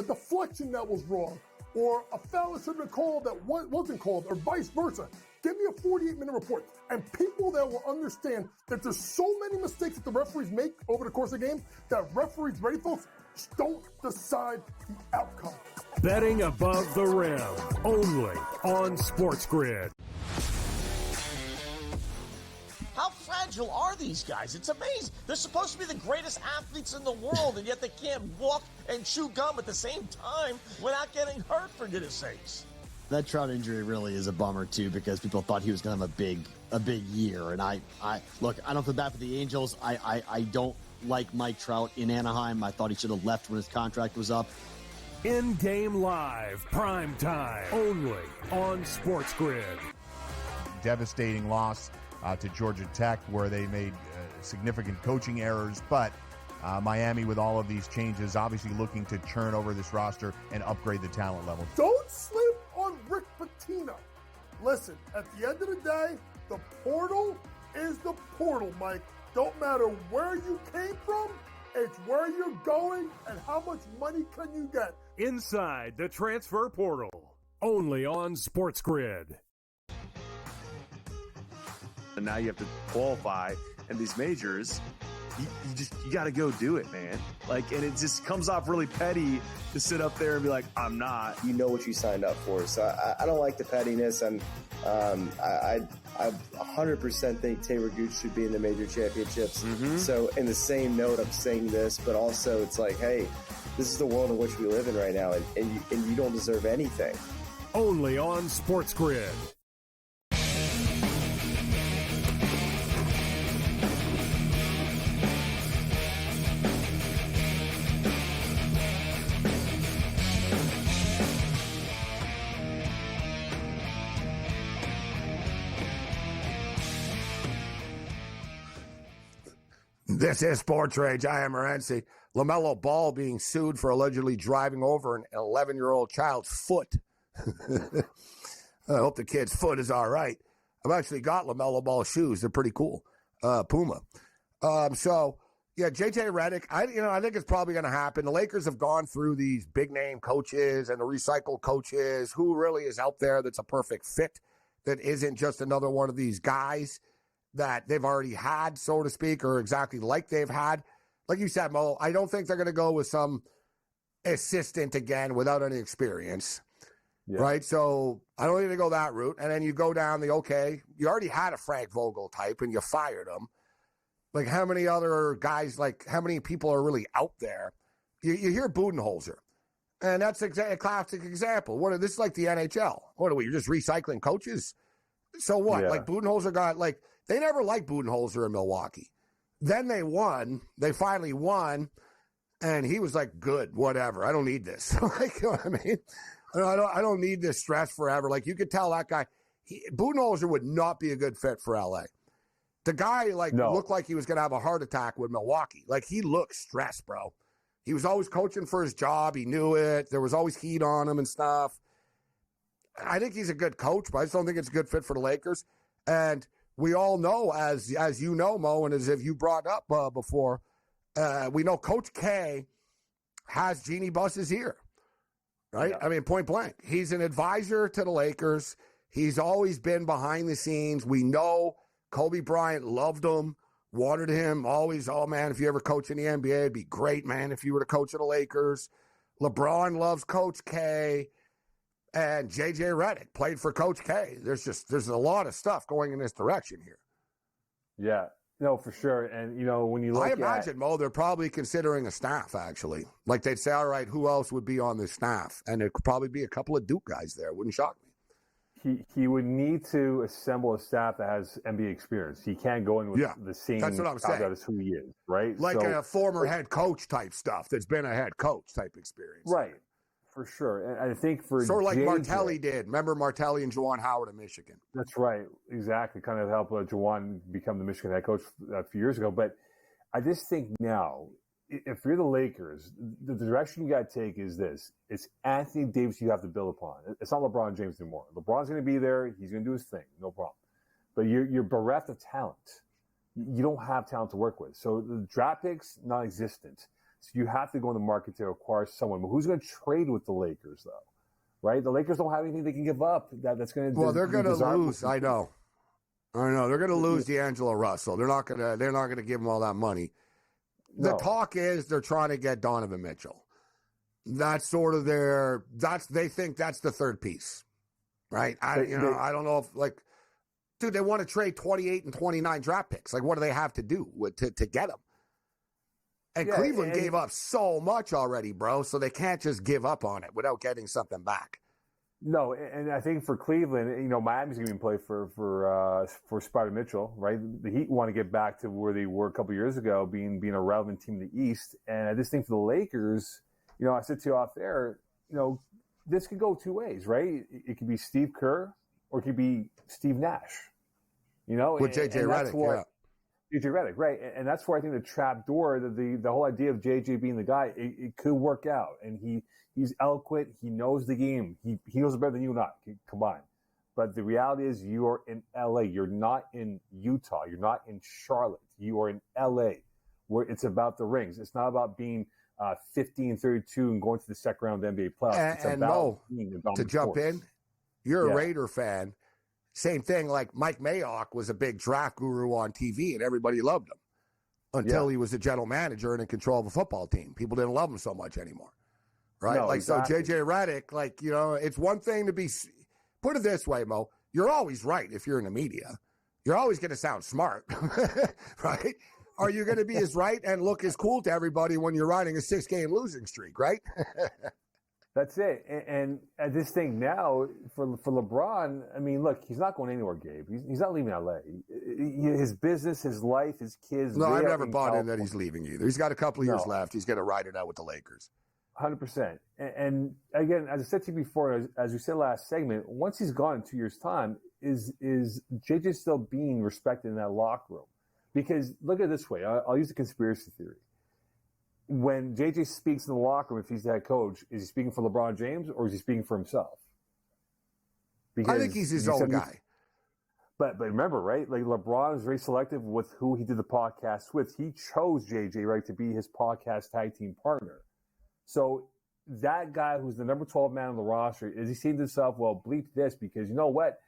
Speaker 1: deflection that was wrong or a foul that should have been called that wasn't called, or vice versa. Give me a 48-minute report, and people that will understand that there's so many mistakes that the referees make over the course of the game that referees, ready folks, don't decide the outcome.
Speaker 2: Betting above the rim, only on SportsGrid.
Speaker 3: How fragile are these guys? It's amazing. They're supposed to be the greatest athletes in the world, and yet they can't walk and chew gum at the same time without getting hurt, for goodness sakes.
Speaker 4: That Trout injury really is a bummer, too, because people thought he was going to have a big year. And I don't feel bad for the Angels. I don't like Mike Trout in Anaheim. I thought he should have left when his contract was up.
Speaker 2: In-game live, prime time, only on SportsGrid.
Speaker 5: Devastating loss to Georgia Tech, where they made significant coaching errors. But Miami, with all of these changes, obviously looking to churn over this roster and upgrade the talent level.
Speaker 1: Don't sleep on Rick Pitino. Listen, at the end of the day, the portal is the portal, Mike. Don't matter where you came from, it's where you're going and how much money can you get.
Speaker 2: Inside the transfer portal, only on SportsGrid.
Speaker 6: And now you have to qualify, and these majors, you got to go do it, man. Like, and it just comes off really petty to sit up there and be like, I'm not.
Speaker 7: You know what you signed up for. So I don't like the pettiness, and I 100% think Taylor Gooch should be in the major championships. Mm-hmm. So in the same note, I'm saying this, but also it's like, hey, this is the world in which we live in right now, and you don't deserve anything.
Speaker 2: Only on SportsGrid.
Speaker 8: This is SportsRage. I am Morency. LaMelo Ball being sued for allegedly driving over an 11-year-old child's foot. I hope the kid's foot is all right. I've actually got LaMelo Ball shoes. They're pretty cool. Puma. JJ Redick, I think it's probably going to happen. The Lakers have gone through these big-name coaches and the recycled coaches. Who really is out there that's a perfect fit, that isn't just another one of these guys that they've already had, so to speak, or exactly like they've had. Like you said, Mo, I don't think they're going to go with some assistant again without any experience. right? So I don't need to go that route. And then you go down you already had a Frank Vogel type and you fired him. Like how many other guys, like how many people are really out there? You hear Budenholzer. And that's a classic example. This is like the NHL. What are we? You're just recycling coaches? So what?
Speaker 9: Yeah.
Speaker 8: Like Budenholzer got they never liked Budenholzer in Milwaukee. Then they won. They finally won, and he was like, "Good, whatever. I don't need this." Like, you know what I mean? I don't need this stress forever. Like you could tell that guy, Budenholzer would not be a good fit for LA. The guy looked like he was going to have a heart attack with Milwaukee. Like he looked stressed, bro. He was always coaching for his job. He knew it. There was always heat on him and stuff. I think he's a good coach, but I just don't think it's a good fit for the Lakers. And we all know, as you know, Mo, and as if you brought up before, we know Coach K has Jeannie Buss's ear, right? Yeah. I mean, point blank. He's an advisor to the Lakers. He's always been behind the scenes. We know Kobe Bryant loved him. Wanted him always, oh man, if you ever coach in the NBA, it'd be great, man, if you were the coach of the Lakers. LeBron loves Coach K. And J.J. Redick played for Coach K. There's a lot of stuff going in this direction here.
Speaker 9: Yeah, no, for sure. And, when you look
Speaker 8: I imagine, Mo, they're probably considering a staff, actually. Like they'd say, all right, who else would be on this staff? And it could probably be a couple of Duke guys there. Wouldn't shock me.
Speaker 9: He would need to assemble a staff that has NBA experience. He can't go in with the same
Speaker 8: that's what I'm saying.
Speaker 9: as who he is, right?
Speaker 8: Like a former head coach type stuff that's been a head coach type experience.
Speaker 9: Right, for sure. And I think for
Speaker 8: sort of like Martelli did. Remember Martelli and Juwan Howard in Michigan?
Speaker 9: That's right, exactly. Kind of helped Juwan become the Michigan head coach a few years ago. But I just think now, if you're the Lakers, the direction you got to take is this. It's Anthony Davis you have to build upon. It's not LeBron James anymore. LeBron's going to be there. He's going to do his thing. No problem. But you're bereft of talent. You don't have talent to work with. So the draft picks, non-existent. So you have to go in the market to acquire someone. But who's going to trade with the Lakers, though? Right? The Lakers don't have anything they can give up that's going to
Speaker 8: Well, they're going to lose. I know. They're going to lose D'Angelo Russell. They're not going to give him all that money. The talk is they're trying to get Donovan Mitchell. That's sort of they think that's the third piece, right? I don't know if dude, they want to trade 28 and 29 draft picks. Like, what do they have to do to get them? And Cleveland gave up so much already, bro, so they can't just give up on it without getting something back.
Speaker 9: No, and I think for Cleveland, Miami's going to be in play for Spider Mitchell, right? The Heat want to get back to where they were a couple years ago, being a relevant team in the East. And I just think for the Lakers, I said to you off air, this could go two ways, right? It could be Steve Kerr or it could be Steve Nash,
Speaker 8: with J.J. Redick,
Speaker 9: J.J. Redick, right? And that's where I think the trap door, the whole idea of J.J. being the guy, it could work out. And he's eloquent. He knows the game. He knows it better than you and I combined. But the reality is you are in L.A. You're not in Utah. You're not in Charlotte. You are in L.A. where it's about the rings. It's not about being 50-32 and going to the second round of the NBA playoffs. It's about being a
Speaker 8: to jump in, you're a Raider fan. Same thing, like Mike Mayock was a big draft guru on TV, and everybody loved him until he was a general manager and in control of a football team. People didn't love him so much anymore, right?
Speaker 9: No, exactly.
Speaker 8: So J.J. Redick, it's one thing to be – put it this way, Mo. You're always right if you're in the media. You're always going to sound smart, right? Are you going to be as right and look as cool to everybody when you're riding a 6-game losing streak, right?
Speaker 9: That's it. And I just think now for LeBron, I mean, look, he's not going anywhere, Gabe. He's not leaving L.A. His business, his life, his kids.
Speaker 8: No, I've never bought in that he's leaving either. He's got a couple of years left. He's going to ride it out with the Lakers.
Speaker 9: 100%. And again, as I said to you before, as we said last segment, once he's gone in 2 years' time, is JJ still being respected in that locker room? Because look at it this way. I'll use a conspiracy theory. When JJ speaks in the locker room, if he's the head coach, is he speaking for LeBron James or is he speaking for himself?
Speaker 8: Because I think he's his own guy.
Speaker 9: But remember, right? Like LeBron is very selective with who he did the podcast with. He chose JJ, right, to be his podcast tag team partner. So that guy who's the number 12 man on the roster, is he saying to himself, well, bleep this because you know what?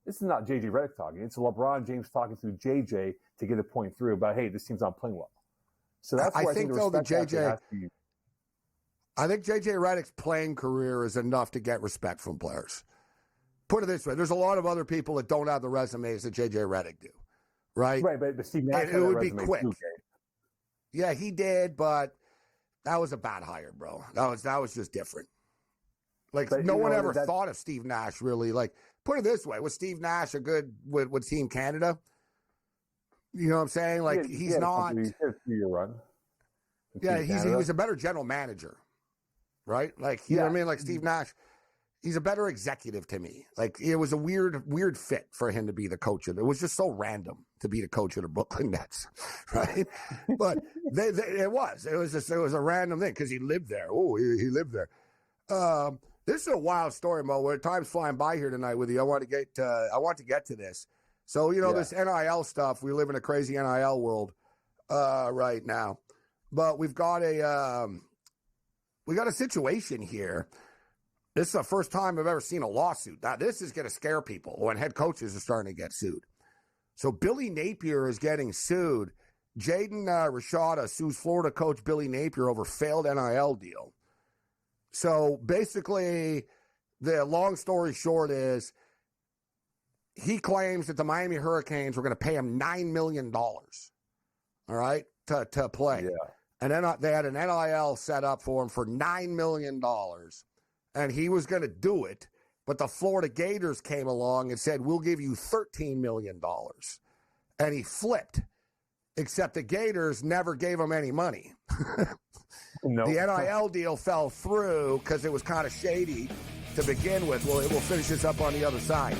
Speaker 9: This is not JJ Redick talking. It's LeBron James talking through JJ to get a point through about, hey, this team's not playing well. So that's why I think though the JJ.
Speaker 8: I think J.J. Redick's playing career is enough to get respect from players. Put it this way. There's a lot of other people that don't have the resumes that J.J. Redick do, right?
Speaker 9: Right, but Steve Nash
Speaker 8: it would be
Speaker 9: resume
Speaker 8: quick.
Speaker 9: too,
Speaker 8: yeah, he did, but that was a bad hire, bro. That was just different. Like,
Speaker 9: but,
Speaker 8: no one ever thought of Steve Nash, really. Like, put it this way. Was Steve Nash a good with Team Canada? You know what I'm saying? Like, he's not.
Speaker 9: He had a 2-year run.
Speaker 8: Yeah, he was a better general manager, right? Like, you know what I mean? Like, Steve Nash, he's a better executive to me. Like, it was a weird fit for him to be the coach. It was just so random to be the coach of the Brooklyn Nets, right? But it was a random thing because he lived there. Oh, he lived there. This is a wild story, Mo. Where time's flying by here tonight with you. I want to get to this. So, this NIL stuff. We live in a crazy NIL world right now. But we've got a situation here. This is the first time I've ever seen a lawsuit. Now, this is going to scare people when head coaches are starting to get sued. So Billy Napier is getting sued. Jaden Rashada sues Florida coach Billy Napier over failed NIL deal. So basically, the long story short is he claims that the Miami Hurricanes were going to pay him $9 million, all right, to play.
Speaker 9: Yeah.
Speaker 8: And then they had an NIL set up for him for $9 million. And he was going to do it, but the Florida Gators came along and said, we'll give you $13 million. And he flipped, except the Gators never gave him any money.
Speaker 9: No.
Speaker 8: The NIL deal fell through because it was kind of shady to begin with. We'll finish this up on the other side.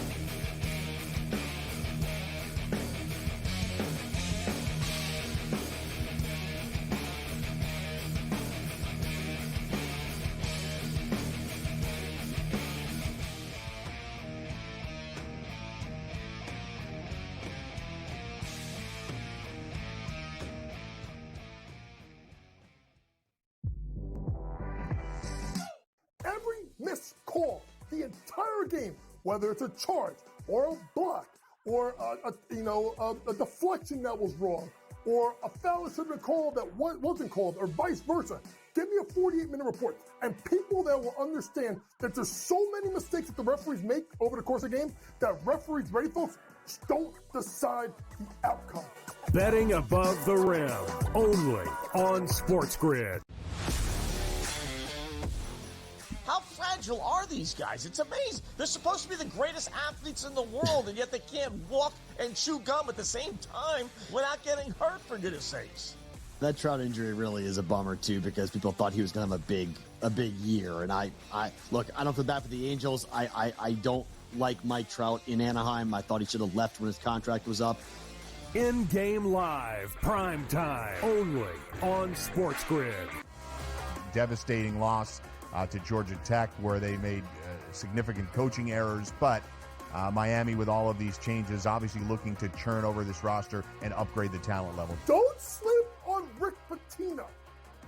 Speaker 1: Every missed call, the entire game, whether it's a charge or a block or a deflection that was wrong or a foul that should have been called that wasn't called or vice versa. Give me a 48-minute report. And people that will understand that there's so many mistakes that the referees make over the course of the game that referees, ready folks, don't decide the outcome.
Speaker 2: Betting above the rim, only on SportsGrid.
Speaker 3: How fragile are these guys? It's amazing. They're supposed to be the greatest athletes in the world, and yet they can't walk and chew gum at the same time without getting hurt, for goodness sakes.
Speaker 4: That Trout injury really is a bummer too, because people thought he was going to have a big year. And I look, I don't feel bad for the Angels. I don't like Mike Trout in Anaheim. I thought he should have left when his contract was up.
Speaker 2: In-game live, prime time, only on SportsGrid.
Speaker 5: Devastating loss to Georgia Tech, where they made significant coaching errors. But Miami, with all of these changes, obviously looking to churn over this roster and upgrade the talent level.
Speaker 1: Don't sleep on Rick Pitino.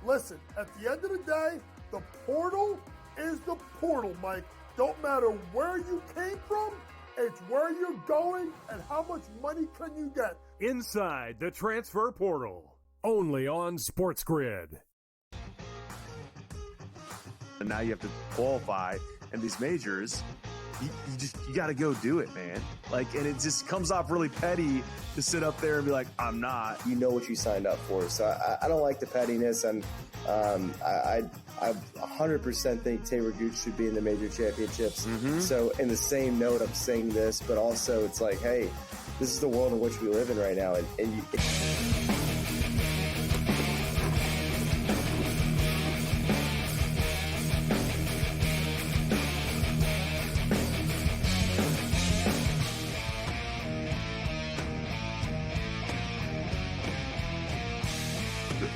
Speaker 1: Listen, at the end of the day, the portal is the portal, Mike. Don't matter where you came from, it's where you're going and how much money can you get.
Speaker 2: Inside the transfer portal, only on SportsGrid.
Speaker 6: And now you have to qualify in these majors. You got to go do it, man. Like, and it just comes off really petty to sit up there and be like, I'm not.
Speaker 7: You know what you signed up for. So I don't like the pettiness, and I 100% think Taylor Gooch should be in the major championships.
Speaker 6: Mm-hmm.
Speaker 7: So in the same note, I'm saying this, but also it's like, hey, this is the world in which we live in right now. And you,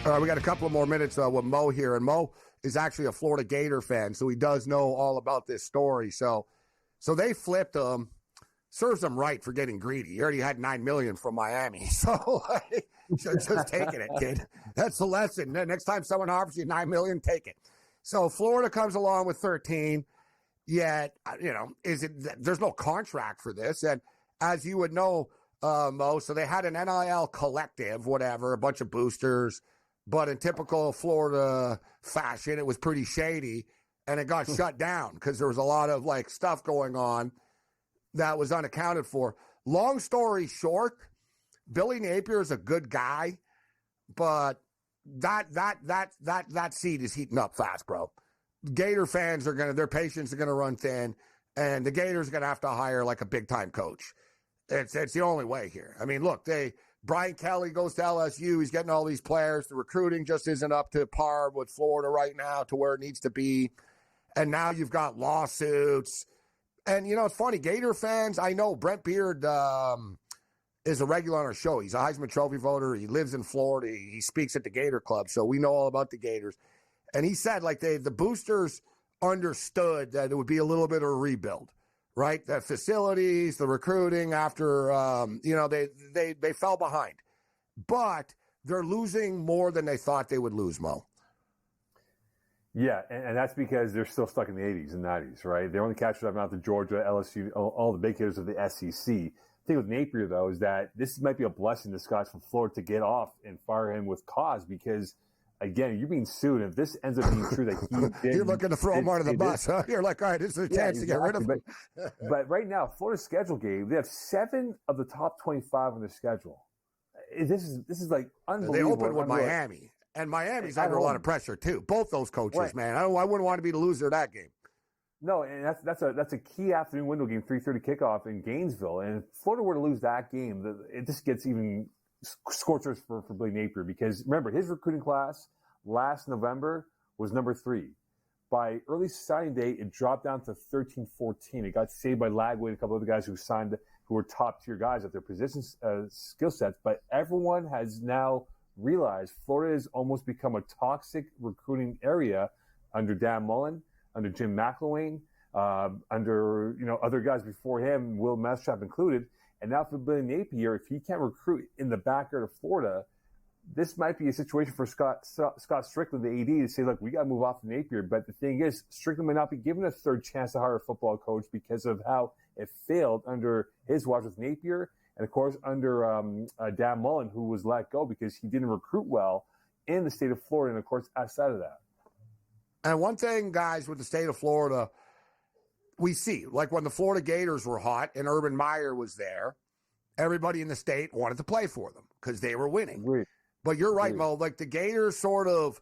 Speaker 8: All right, we got a couple of more minutes with Mo here, and Mo is actually a Florida Gator fan, so he does know all about this story. So they flipped him, serves him right for getting greedy. He already had $9 million from Miami, so just taking it, kid. That's the lesson. Next time someone offers you $9 million, take it. So Florida comes along with 13. Yet, there's no contract for this, and as you would know, Mo, so they had an NIL collective, whatever, a bunch of boosters. but in typical Florida fashion, it was pretty shady, and it got shut down because there was a lot of like stuff going on that was unaccounted for. Long story short, Billy Napier is a good guy, but that seat is heating up fast, bro. Gator fans their patience are gonna run thin, and the Gators are gonna have to hire like a big time coach. It's the only way here. I mean, look, Brian Kelly goes to LSU. He's getting all these players. The recruiting just isn't up to par with Florida right now to where it needs to be. And now you've got lawsuits. And, it's funny. Gator fans, I know Brent Beard is a regular on our show. He's a Heisman Trophy voter. He lives in Florida. He speaks at the Gator Club, so we know all about the Gators. And he said, like, the boosters understood that it would be a little bit of a rebuild. Right, the facilities, the recruiting. After they fell behind, but they're losing more than they thought they would lose, Mo.
Speaker 9: Yeah, and that's because they're still stuck in the 80s and 90s, right? They're only catching up now to Georgia, LSU, all the big hitters of the SEC. The thing with Napier, though, is that this might be a blessing in disguise from Florida to get off and fire him with cause because. Again, you're being sued. If this ends up being true that he did,
Speaker 8: you're looking to throw him under the bus, huh? You're like, all right, this is a chance to get rid of him.
Speaker 9: But right now, Florida's schedule, Gabe, they have 7 of the top 25 on their schedule. This is like unbelievable. They
Speaker 8: opened with Miami, and Miami's under a lot of pressure too. Both those coaches, right. Man. I wouldn't want to be the loser of that game.
Speaker 9: No, and that's a key afternoon window game, 3:30 kickoff in Gainesville. And if Florida were to lose that game, it just gets even scorchers for Billy Napier because remember his recruiting class last November was number 3. By early signing day, it dropped down to 13-14. It got saved by Lagway and a couple other guys who were top tier guys at their positions, skill sets. But everyone has now realized Florida has almost become a toxic recruiting area under Dan Mullen, under Jim McElwain, under other guys before him, Will Mestrap included. And now for Billy Napier, if he can't recruit in the backyard of Florida, this might be a situation for Scott Strickland, the AD, to say, look, we got to move off of Napier. But the thing is, Strickland may not be given a third chance to hire a football coach because of how it failed under his watch with Napier. And, of course, under Dan Mullen, who was let go because he didn't recruit well in the state of Florida and, of course, outside of that.
Speaker 8: And one thing, guys, with the state of Florida, we see, like when the Florida Gators were hot and Urban Meyer was there, everybody in the state wanted to play for them because they were winning.
Speaker 9: Agreed.
Speaker 8: But you're right, Mo. Like the Gators sort of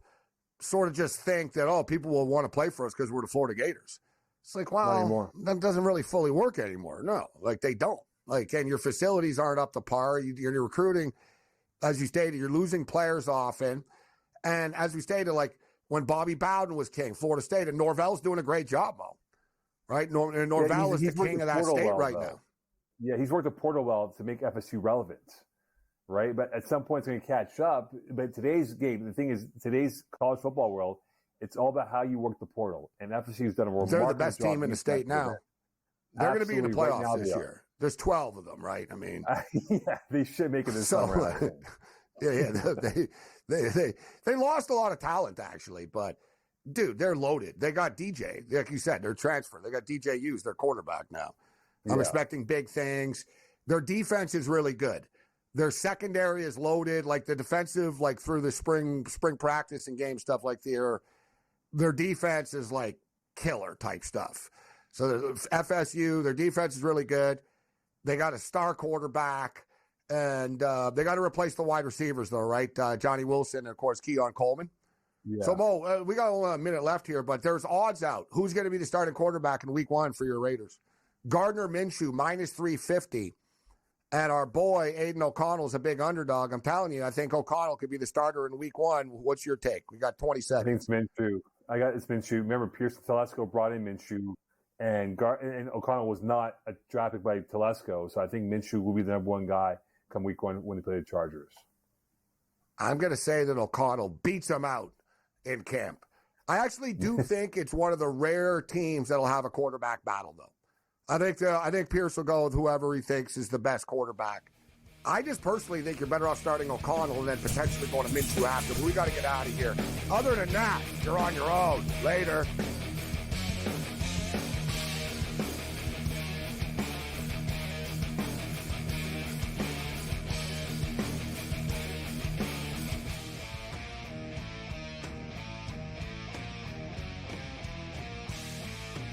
Speaker 8: just think that, people will want to play for us because we're the Florida Gators. It's like, well, that doesn't really fully work anymore. No, like they don't. Like, and your facilities aren't up to par. You're recruiting, as you stated, you're losing players often. And as we stated, like when Bobby Bowden was king, Florida State, and Norvell's doing a great job, Mo. Right? Norvell is the king of that state right now.
Speaker 9: Yeah, he's worked the portal well to make FSU relevant, right? But at some point it's going to catch up. But today's game, the thing is, today's college football world, it's all about how you work the portal. And FSU's done a remarkable job.
Speaker 8: They're the best team in the state now. They're going to be in the playoffs this year. There's 12 of them, right? I mean,
Speaker 9: yeah, they should make it this summer. I think.
Speaker 8: They lost a lot of talent actually, but. Dude, they're loaded. They got DJ. Like you said, they're transferred. They got DJ Hughes, their quarterback now. I'm expecting big things. Their defense is really good. Their secondary is loaded. Like the defensive, like through the spring practice and game stuff, like their defense is like killer type stuff. So FSU, their defense is really good. They got a star quarterback, and they got to replace the wide receivers though, right? Johnny Wilson and of course Keon Coleman. Yeah. So, Mo, we got only a minute left here, but there's odds out. Who's going to be the starting quarterback in week 1 for your Raiders? Gardner Minshew, minus 350. And our boy, Aiden O'Connell's a big underdog. I'm telling you, I think O'Connell could be the starter in week 1. What's your take? We got 20 seconds.
Speaker 9: I think it's Minshew. It's Minshew. Remember, Pierce Telesco brought in Minshew, and O'Connell was not a draft pick by Telesco. So I think Minshew will be the number 1 guy come week 1 when they play the Chargers. I'm
Speaker 8: going to say that O'Connell beats him out in camp. I actually do think it's one of the rare teams that'll have a quarterback battle, though. I think Pierce will go with whoever he thinks is the best quarterback. I just personally think you're better off starting O'Connell and then potentially going to Minshew after. But we got to get out of here. Other than that, you're on your own. Later.